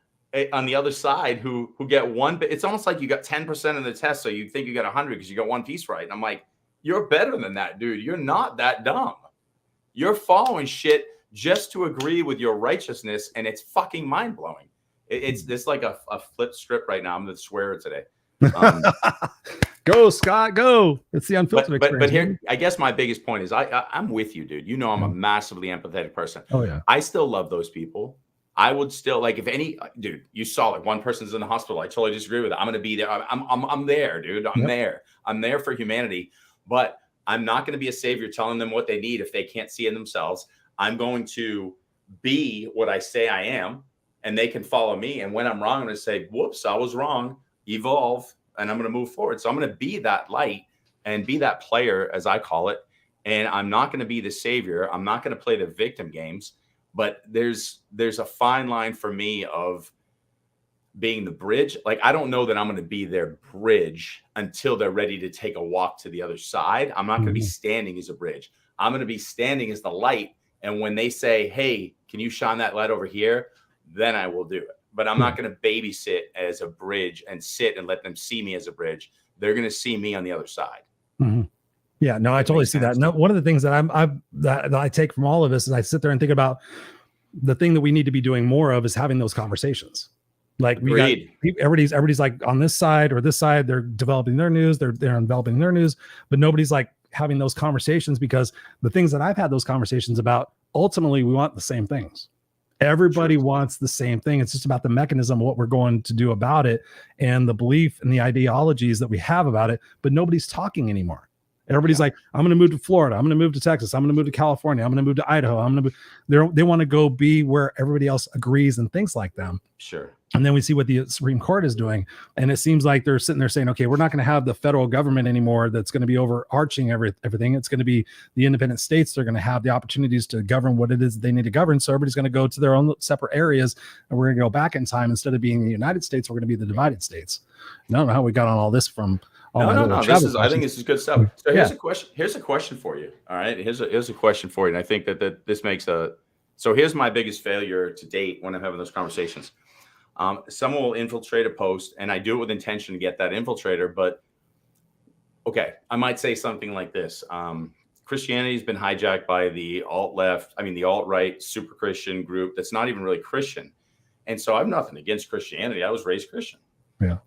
on the other side who get one, but it's almost like you got 10% of the test. So you think you got 100 because you got one piece right. And I'm like, you're better than that, dude. You're not that dumb. You're following shit just to agree with your righteousness. And it's fucking mind blowing. It's like a flip strip right now. I'm going to swear today. Go, Scott, go. It's the Unfiltered experience. But here, I guess my biggest point is I'm with you, dude. I'm a massively empathetic person. Oh, yeah. I still love those people. I would still, like, if any, dude, you saw like one person's in the hospital. I totally disagree with it. I'm going to be there. I'm there, dude. I'm there. I'm there for humanity. But I'm not going to be a savior telling them what they need if they can't see it themselves. I'm going to be what I say I am, and they can follow me. And when I'm wrong, I'm going to say, whoops, I was wrong, evolve, and I'm going to move forward. So I'm going to be that light and be that player, as I call it. And I'm not going to be the savior. I'm not going to play the victim games. But there's a fine line for me of being the bridge. Like, I don't know that I'm going to be their bridge until they're ready to take a walk to the other side. I'm not going to be standing as a bridge. I'm going to be standing as the light. And when they say, hey, can you shine that light over here? Then I will do it. But I'm not going to babysit as a bridge and sit and let them see me as a bridge. They're going to see me on the other side. Mm-hmm. Yeah, no, I totally see that. No, one of the things that I take from all of this is I sit there and think about the thing that we need to be doing more of is having those conversations. Like everybody's like on this side or this side, they're developing their news, they're developing their news, but nobody's like having those conversations, because the things that I've had those conversations about, ultimately we want the same things. Everybody wants the same thing. It's just about the mechanism of what we're going to do about it and the belief and the ideologies that we have about it, but nobody's talking anymore. Everybody's like, I'm going to move to Florida. I'm going to move to Texas. I'm going to move to California. I'm going to move to Idaho. They want to go be where everybody else agrees and thinks like them. Sure. And then we see what the Supreme Court is doing. And it seems like they're sitting there saying, okay, we're not going to have the federal government anymore that's going to be overarching everything. It's going to be the independent states. They're going to have the opportunities to govern what it is they need to govern. So everybody's going to go to their own separate areas. And we're going to go back in time. Instead of being the United States, we're going to be the divided states. I don't know how we got on all this from all no. I think this is good stuff. So here's a question. Here's a question for you. All right. Here's a question for you. And I think that this makes so here's my biggest failure to date when I'm having those conversations. Someone will infiltrate a post, and I do it with intention to get that infiltrator. But okay, I might say something like this: Christianity has been hijacked by the the alt-right super Christian group that's not even really Christian. And so I have nothing against Christianity. I was raised Christian. Yeah,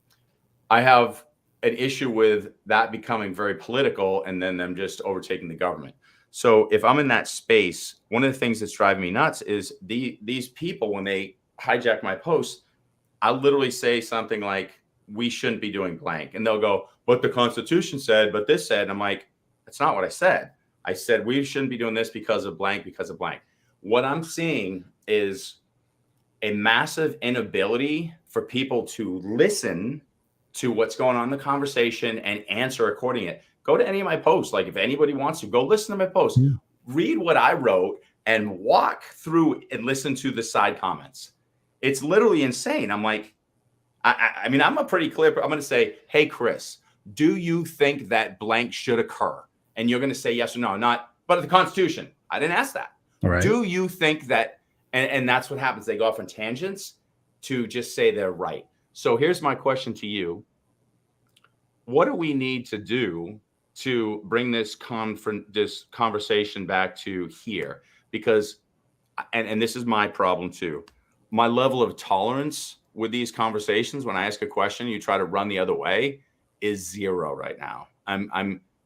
I have an issue with that becoming very political, and then them just overtaking the government. So if I'm in that space, one of the things that's driving me nuts is these people, when they hijack my posts, I literally say something like, we shouldn't be doing blank. And they'll go, but the Constitution said, but this said. And I'm like, that's not what I said. I said, we shouldn't be doing this because of blank, because of blank. What I'm seeing is a massive inability for people to listen to what's going on in the conversation and answer according to it. Go to any of my posts. Like if anybody wants to, go listen to my posts, read what I wrote and walk through and listen to the side comments. It's literally insane. I'm like, I mean, I'm a pretty clear. I'm going to say, hey, Chris, do you think that blank should occur? And you're going to say yes or no, not, but the Constitution. I didn't ask that. All right. Do you think that, and that's what happens. They go off on tangents to just say they're right. So here's my question to you. What do we need to do to bring this conversation back to here? Because, and this is my problem too. My level of tolerance with these conversations, when I ask a question, you try to run the other way, is zero right now.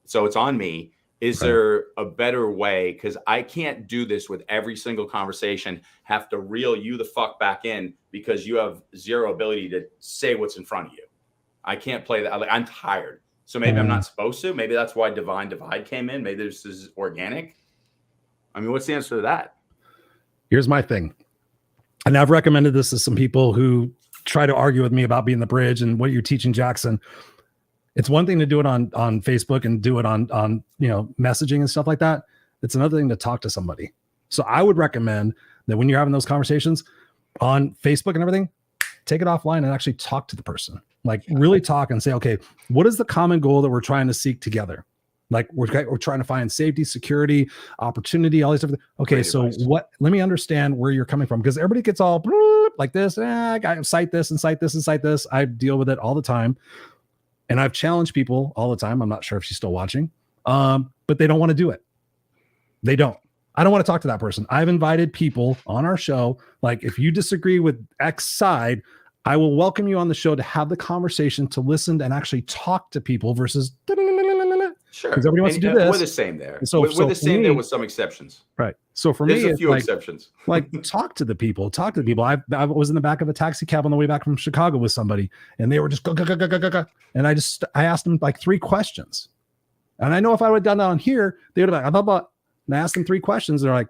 So it's on me. Is there a better way? Because I can't do this with every single conversation, have to reel you the fuck back in because you have zero ability to say what's in front of you. I can't play that. I'm tired. So maybe I'm not supposed to. Maybe that's why Divine Divide came in. Maybe this is organic. I mean, what's the answer to that? Here's my thing. And I've recommended this to some people who try to argue with me about being the bridge and what you're teaching Jackson. It's one thing to do it on Facebook and do it on messaging and stuff like that. It's another thing to talk to somebody. So I would recommend that when you're having those conversations on Facebook and everything, take it offline and actually talk to the person. Like really talk and say, okay, what is the common goal that we're trying to seek together? Like we're trying to find safety, security, opportunity, all these different. Okay, great so advice. Let me understand where you're coming from, because everybody gets all like this. I cite this and cite this and cite this. I deal with it all the time, and I've challenged people all the time. I'm not sure if she's still watching, but they don't want to do it. They don't. I don't want to talk to that person. I've invited people on our show. Like if you disagree with X side, I will welcome you on the show to have the conversation, to listen and actually talk to people versus. Sure. Because everybody wants to do this. We're the same there. So we're the same there with some exceptions. Right. So for There's me, a few it's exceptions. like talk to the people. I was in the back of a taxi cab on the way back from Chicago with somebody, and they were just go. And I asked them like 3 questions. And I know if I would have done that on here, they would have been like, and I asked them 3 questions. And they're like,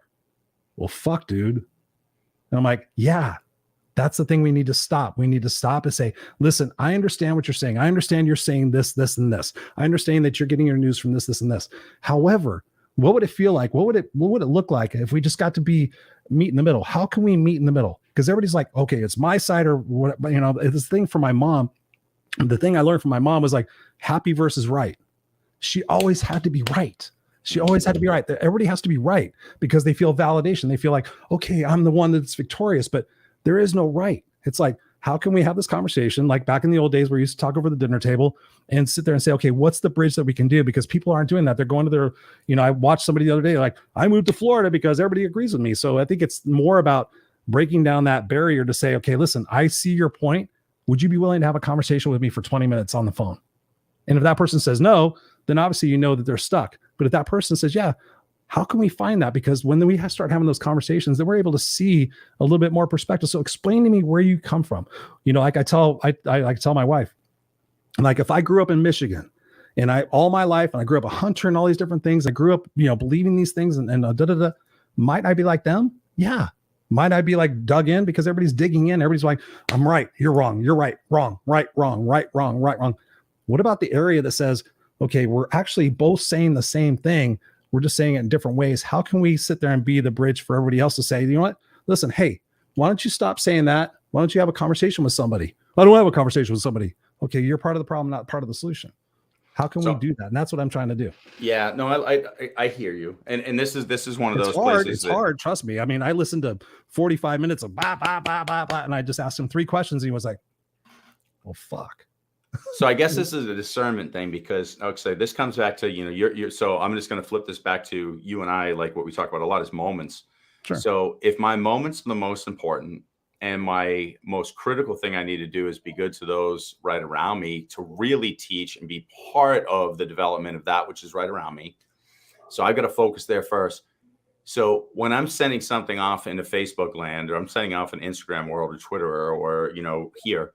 well, fuck, dude. And I'm like, yeah. That's the thing we need to stop. We need to stop and say, listen, I understand what you're saying. I understand you're saying this, this, and this. I understand that you're getting your news from this, this, and this. However, what would it feel like? What would it look like if we just got to meet in the middle? How can we meet in the middle? Because everybody's like, okay, it's my side or what, this thing from my mom. The thing I learned from my mom was like happy versus right. She always had to be right. She always had to be right. Everybody has to be right because they feel validation. They feel like, okay, I'm the one that's victorious, but there is no right. It's like, how can we have this conversation? Like back in the old days where we used to talk over the dinner table and sit there and say, okay, what's the bridge that we can do? Because people aren't doing that. They're going to their, I watched somebody the other day, like I moved to Florida because everybody agrees with me. So I think it's more about breaking down that barrier to say, okay, listen, I see your point. Would you be willing to have a conversation with me for 20 minutes on the phone? And if that person says no, then obviously you know that they're stuck. But if that person says, yeah, how can we find that? Because when we start having those conversations, then we're able to see a little bit more perspective. So explain to me where you come from. Like I tell my wife, like if I grew up in Michigan And all my life, and I grew up a hunter and all these different things. I grew up, believing these things and Might I be like them? Yeah. Might I be like dug in because everybody's digging in? Everybody's like, I'm right, you're wrong, you're right, wrong, right, wrong, right, wrong, right, wrong. What about the area that says, okay, we're actually both saying the same thing. We're just saying it in different ways. How can we sit there and be the bridge for everybody else to say, you know what? Listen, hey, why don't you stop saying that? Why don't you have a conversation with somebody? I don't have a conversation with somebody. Okay, you're part of the problem, not part of the solution. How can we do that? And that's what I'm trying to do. Yeah, no, I hear you. And this is one of those hard. places. It's hard. Trust me. I mean, I listened to 45 minutes of blah, blah, blah, blah, blah, and I just asked him 3 questions. And he was like, well, fuck. So I guess this is a discernment thing because okay, this comes back to, you're so I'm just going to flip this back to you and I, like what we talk about a lot is moments. Sure. So if my moments are the most important and my most critical thing I need to do is be good to those right around me to really teach and be part of the development of that, which is right around me. So I've got to focus there first. So when I'm sending something off into Facebook land, or I'm sending off an Instagram world or Twitter or here,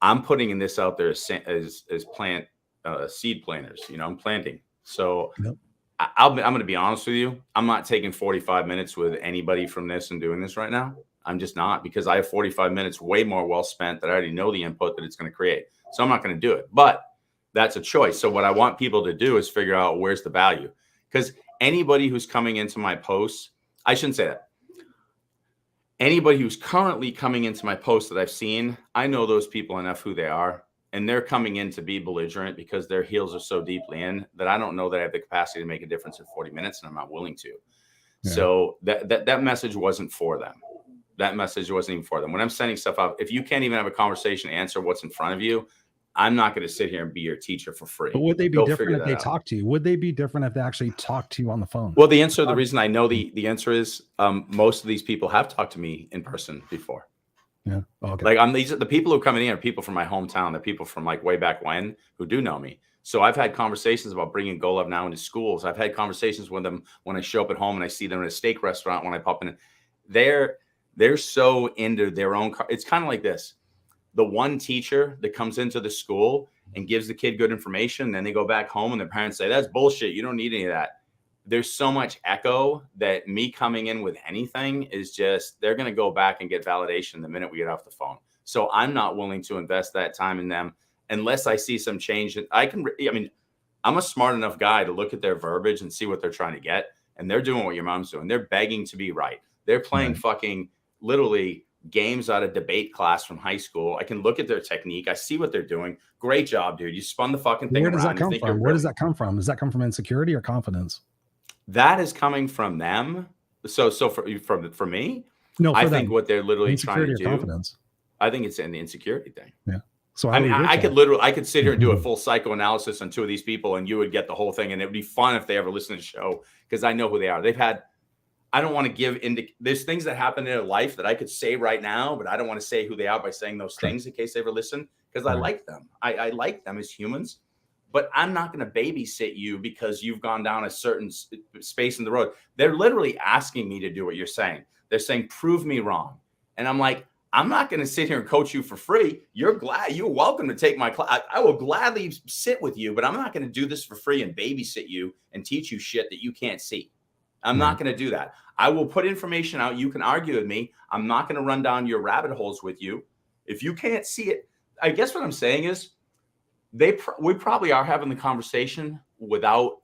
I'm putting this out there as plant seed planters. I'm planting. So yep. I'm going to be honest with you. I'm not taking 45 minutes with anybody from this and doing this right now. I'm just not, because I have 45 minutes way more well spent that I already know the input that it's going to create. So I'm not going to do it, but that's a choice. So what I want people to do is figure out where's the value, because anybody who's coming into my posts, I shouldn't say that. Anybody who's currently coming into my posts that I've seen, I know those people enough who they are, and they're coming in to be belligerent because their heels are so deeply in that I don't know that I have the capacity to make a difference in 40 minutes, and I'm not willing to. Yeah. So that message wasn't for them. That message wasn't even for them. When I'm sending stuff out, if you can't even have a conversation, answer what's in front of you, I'm not going to sit here and be your teacher for free. But would they be different if they talk to you? Would they be different if they actually talk to you on the phone? Well, the reason I know the answer is most of these people have talked to me in person before. Yeah. Okay. Like the people who are coming in are people from my hometown. They're people from like way back when who do know me. So I've had conversations about bringing Golub now into schools. I've had conversations with them when I show up at home and I see them at a steak restaurant when I pop in. They're so into their own. It's kind of like this. The one teacher that comes into the school and gives the kid good information, and then they go back home and their parents say, that's bullshit. You don't need any of that. There's so much echo that me coming in with anything is just, they're going to go back and get validation the minute we get off the phone. So I'm not willing to invest that time in them unless I see some change. I'm a smart enough guy to look at their verbiage and see what they're trying to get. And they're doing what your mom's doing. They're begging to be right. They're playing fucking literally games out of debate class from high school. I can look at their technique. I see what they're doing. Great job, dude. You spun the fucking thing around. Where does that come from? Where does that come from? Does that come from insecurity or confidence? That is coming from them. So for me, no, I think what they're literally trying to do. Confidence. I think it's an insecurity thing. Yeah. So I could sit here and do a full psychoanalysis on 2 of these people, and you would get the whole thing, and it would be fun if they ever listen to the show because I know who they are. I don't want to give there's things that happen in their life that I could say right now, but I don't want to say who they are by saying those things in case they ever listen, because I like them. I like them as humans, but I'm not going to babysit you because you've gone down a certain space in the road. They're literally asking me to do what you're saying. They're saying, prove me wrong. And I'm like, I'm not going to sit here and coach you for free. You're welcome to take my class. I will gladly sit with you, but I'm not going to do this for free and babysit you and teach you shit that you can't see. I'm not going to do that. I will put information out. You can argue with me. I'm not going to run down your rabbit holes with you. If you can't see it, I guess what I'm saying is we probably are having the conversation without,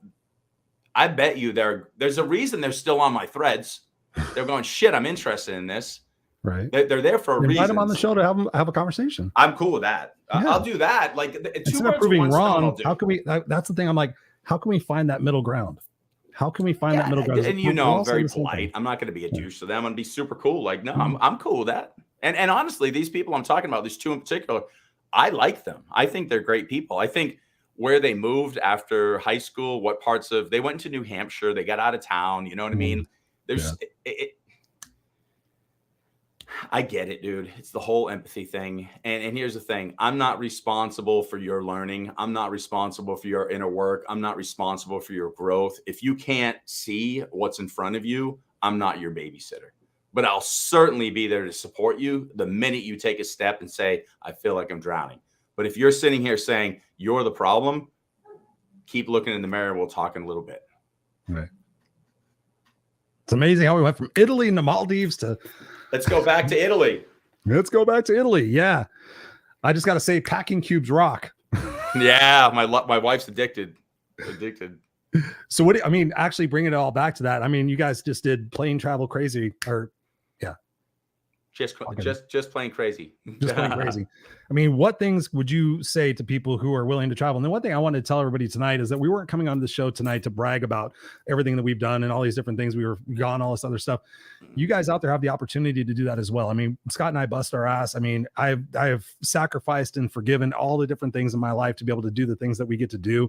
I bet you there's a reason they're still on my threads. They're going, shit, I'm interested in this. Right. They're there for a reason. Invite them on the show to have a conversation. I'm cool with that. Yeah. I'll do that. Like instead of proving wrong, how can we, that's the thing. I'm like, how can we find that middle ground? How can we find that middle ground? And I'm very polite. I'm not going to be a douche to them. I'm going to be super cool. Like, no, I'm cool with that. And honestly, these people I'm talking about, these 2 in particular, I like them. I think they're great people. I think where they moved after high school, what parts of, they went to New Hampshire, they got out of town. You know what I mean? I get it, dude. It's the whole empathy thing. And here's the thing. I'm not responsible for your learning. I'm not responsible for your inner work. I'm not responsible for your growth. If you can't see what's in front of you, I'm not your babysitter. But I'll certainly be there to support you the minute you take a step and say, I feel like I'm drowning. But if you're sitting here saying you're the problem, keep looking in the mirror. We'll talk in a little bit. Right. It's amazing how we went from Italy to Maldives to. Let's go back to Italy. Let's go back to Italy. Yeah. I just got to say, packing cubes rock. Yeah. My wife's addicted. So actually bringing it all back to that. I mean, you guys just did Plane Travel Crazy, or yeah. Just plain crazy. Just plain crazy. I mean, what things would you say to people who are willing to travel? And then one thing I wanted to tell everybody tonight is that we weren't coming on the show tonight to brag about everything that we've done and all these different things. We were gone, all this other stuff. You guys out there have the opportunity to do that as well. I mean, Scott and I bust our ass. I mean, I have sacrificed and forgiven all the different things in my life to be able to do the things that we get to do.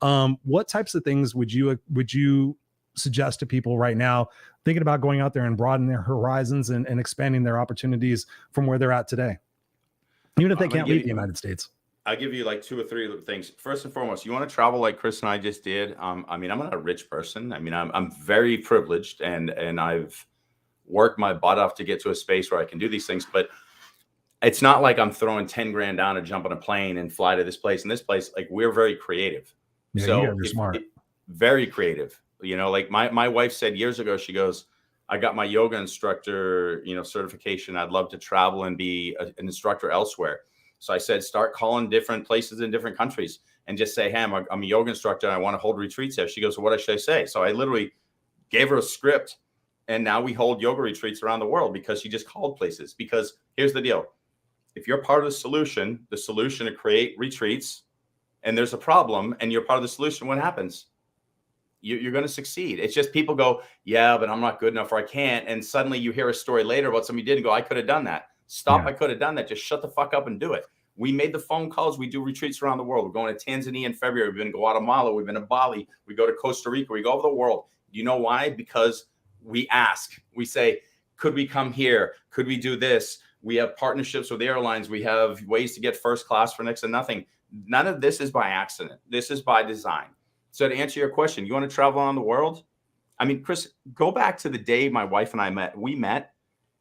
What types of things would you suggest to people right now thinking about going out there and broadening their horizons and expanding their opportunities from where they're at today, even if they can't leave the United States? I'll give you like 2 or 3 things. First and foremost, you want to travel like Chris and I just did. I mean, I'm not a rich person. I mean, I'm very privileged and I've worked my butt off to get to a space where I can do these things, but it's not like I'm throwing 10 grand down to jump on a plane and fly to this place and this place. Like, we're very creative. Yeah, so you're smart. Very creative. You know, like my wife said years ago, she goes, I got my yoga instructor, certification. I'd love to travel and be an instructor elsewhere. So I said, start calling different places in different countries and just say, hey, I'm a yoga instructor and I want to hold retreats there. She goes, well, what should I say? So I literally gave her a script, and now we hold yoga retreats around the world because she just called places. Because here's the deal. If you're part of the solution to create retreats, and there's a problem and you're part of the solution, what happens? You're going to succeed. It's just people go, yeah, but I'm not good enough, or I can't. And suddenly you hear a story later about somebody did and go, I could have done that. Stop. Yeah. I could have done that. Just shut the fuck up and do it. We made the phone calls. We do retreats around the world. We're going to Tanzania in February. We've been to Guatemala. We've been to Bali. We go to Costa Rica. We go over the world. You know why? Because we ask. We say, could we come here? Could we do this? We have partnerships with airlines. We have ways to get first class for next to nothing. None of this is by accident. This is by design. So to answer your question, you want to travel around the world? I mean, Chris, go back to the day my wife and I met. We met,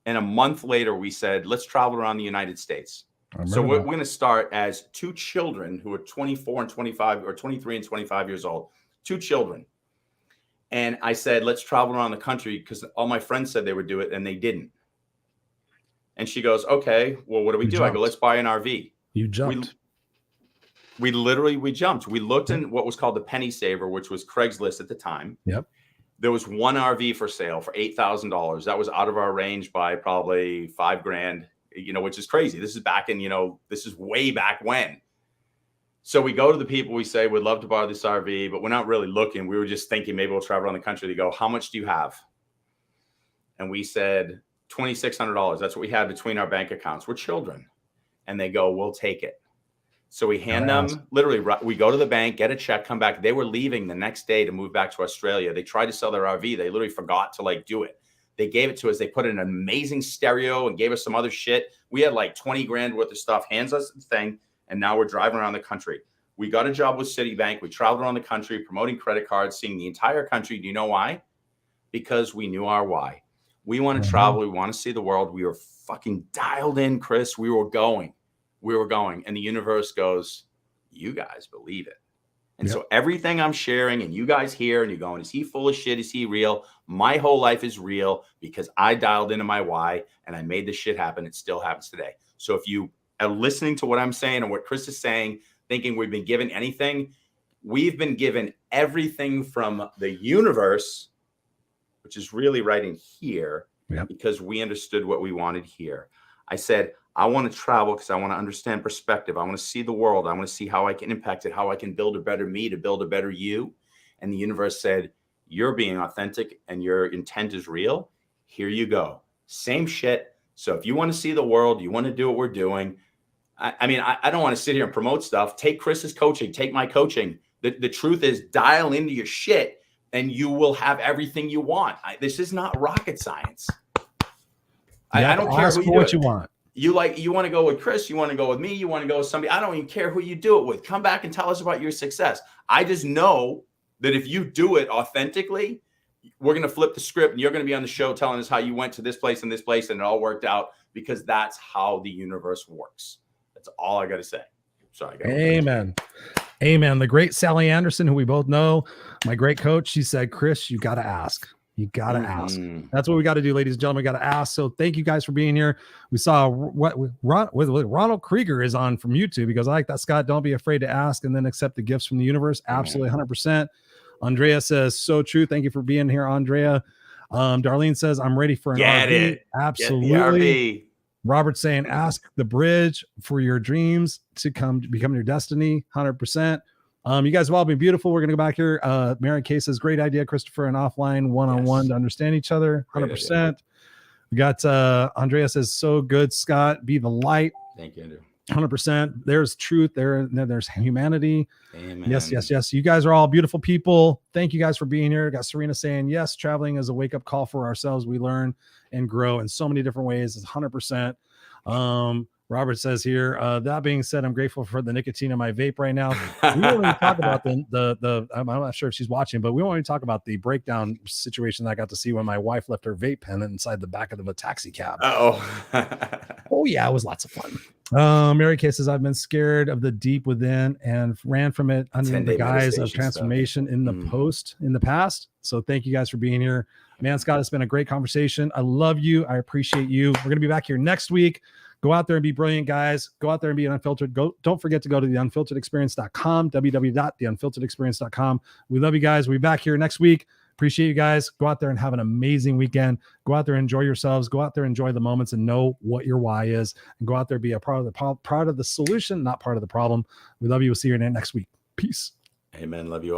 and a month later we said, let's travel around the United States. So we're going to start as 2 children who are 24 and 25, or 23 and 25 years old, 2 children. And I said, let's travel around the country, because all my friends said they would do it and they didn't. And she goes, okay, well, what do we do? I go, let's buy an RV. You jumped. We jumped. We looked in what was called the Penny Saver, which was Craigslist at the time. Yep. There was one RV for sale for $8,000. That was out of our range by probably $5,000, which is crazy. This is back in, this is way back when. So we go to the people, we say, we'd love to borrow this RV, but we're not really looking. We were just thinking maybe we'll travel around the country. They go, how much do you have? And we said $2,600. That's what we had between our bank accounts. We're children. And they go, we'll take it. So we hand them, literally, we go to the bank, get a check, come back. They were leaving the next day to move back to Australia. They tried to sell their RV. They literally forgot to do it. They gave it to us. They put in an amazing stereo and gave us some other shit. We had like 20 grand worth of stuff, hands us the thing. And now we're driving around the country. We got a job with Citibank. We traveled around the country, promoting credit cards, seeing the entire country. Do you know why? Because we knew our why. We want to travel. We want to see the world. We were fucking dialed in, Chris. We were going. And the universe goes, you guys believe it. And so everything I'm sharing and you guys hear and you're going, is he full of shit? Is he real? My whole life is real because I dialed into my why and I made this shit happen. It still happens today. So if you are listening to what I'm saying and what Chris is saying, thinking we've been given anything, we've been given everything from the universe, which is really right in here, because we understood what we wanted here. I said, I want to travel because I want to understand perspective. I want to see the world. I want to see how I can impact it, how I can build a better me to build a better you. And the universe said, you're being authentic and your intent is real. Here you go. Same shit. So if you want to see the world, you want to do what we're doing. I mean, I don't want to sit here and promote stuff. Take Chris's coaching. Take my coaching. The truth is, dial into your shit and you will have everything you want. This is not rocket science. I don't care what you want. You want to go with Chris, you want to go with me, you want to go with somebody. I don't even care who you do it with. Come back and tell us about your success. I just know that if you do it authentically, we're going to flip the script and you're going to be on the show telling us how you went to this place and it all worked out, because that's how the universe works. That's all I got to say. Sorry, guys. Amen. Amen. The great Sally Anderson, who we both know, my great coach, she said, Chris, you got to ask. You got to ask. That's what we got to do, ladies and gentlemen. We got to ask. So thank you guys for being here. We saw what Ronald Krieger is on from YouTube. He goes, I like that, Scott. Don't be afraid to ask and then accept the gifts from the universe. Absolutely, 100%. Andrea says, so true. Thank you for being here, Andrea. Darlene says, I'm ready for an RV. Absolutely. Robert saying, ask the bridge for your dreams to become your destiny. 100%. You guys have all been beautiful. We're going to go back here. Mary Kay says, great idea, Christopher, and offline one-on-one to understand each other. 100%. We got Andrea says, so good, Scott. Be the light. Thank you, Andrew. 100%. There's truth. There's humanity. Amen. Yes. You guys are all beautiful people. Thank you guys for being here. Got Serena saying, yes, traveling is a wake-up call for ourselves. We learn and grow in so many different ways. It's 100%. Robert says here, that being said, I'm grateful for the nicotine in my vape right now. We won't even talk about the I'm not sure if she's watching, but we won't even talk about the breakdown situation that I got to see when my wife left her vape pen inside the back of a taxi cab. Oh yeah, it was lots of fun. Mary Kay says, I've been scared of the deep within and ran from it under the guise of transformation in the past. So thank you guys for being here. Man, Scott, it's been a great conversation. I love you. I appreciate you. We're going to be back here next week. Go out there and be brilliant, guys. Go out there and be unfiltered. Don't forget to go to the unfilteredexperience.com, www.theunfilteredexperience.com. We love you guys. We'll be back here next week. Appreciate you guys. Go out there and have an amazing weekend. Go out there and enjoy yourselves. Go out there and enjoy the moments and know what your why is. And go out there and be a part of the solution, not part of the problem. We love you. We'll see you next week. Peace. Amen. Love you all.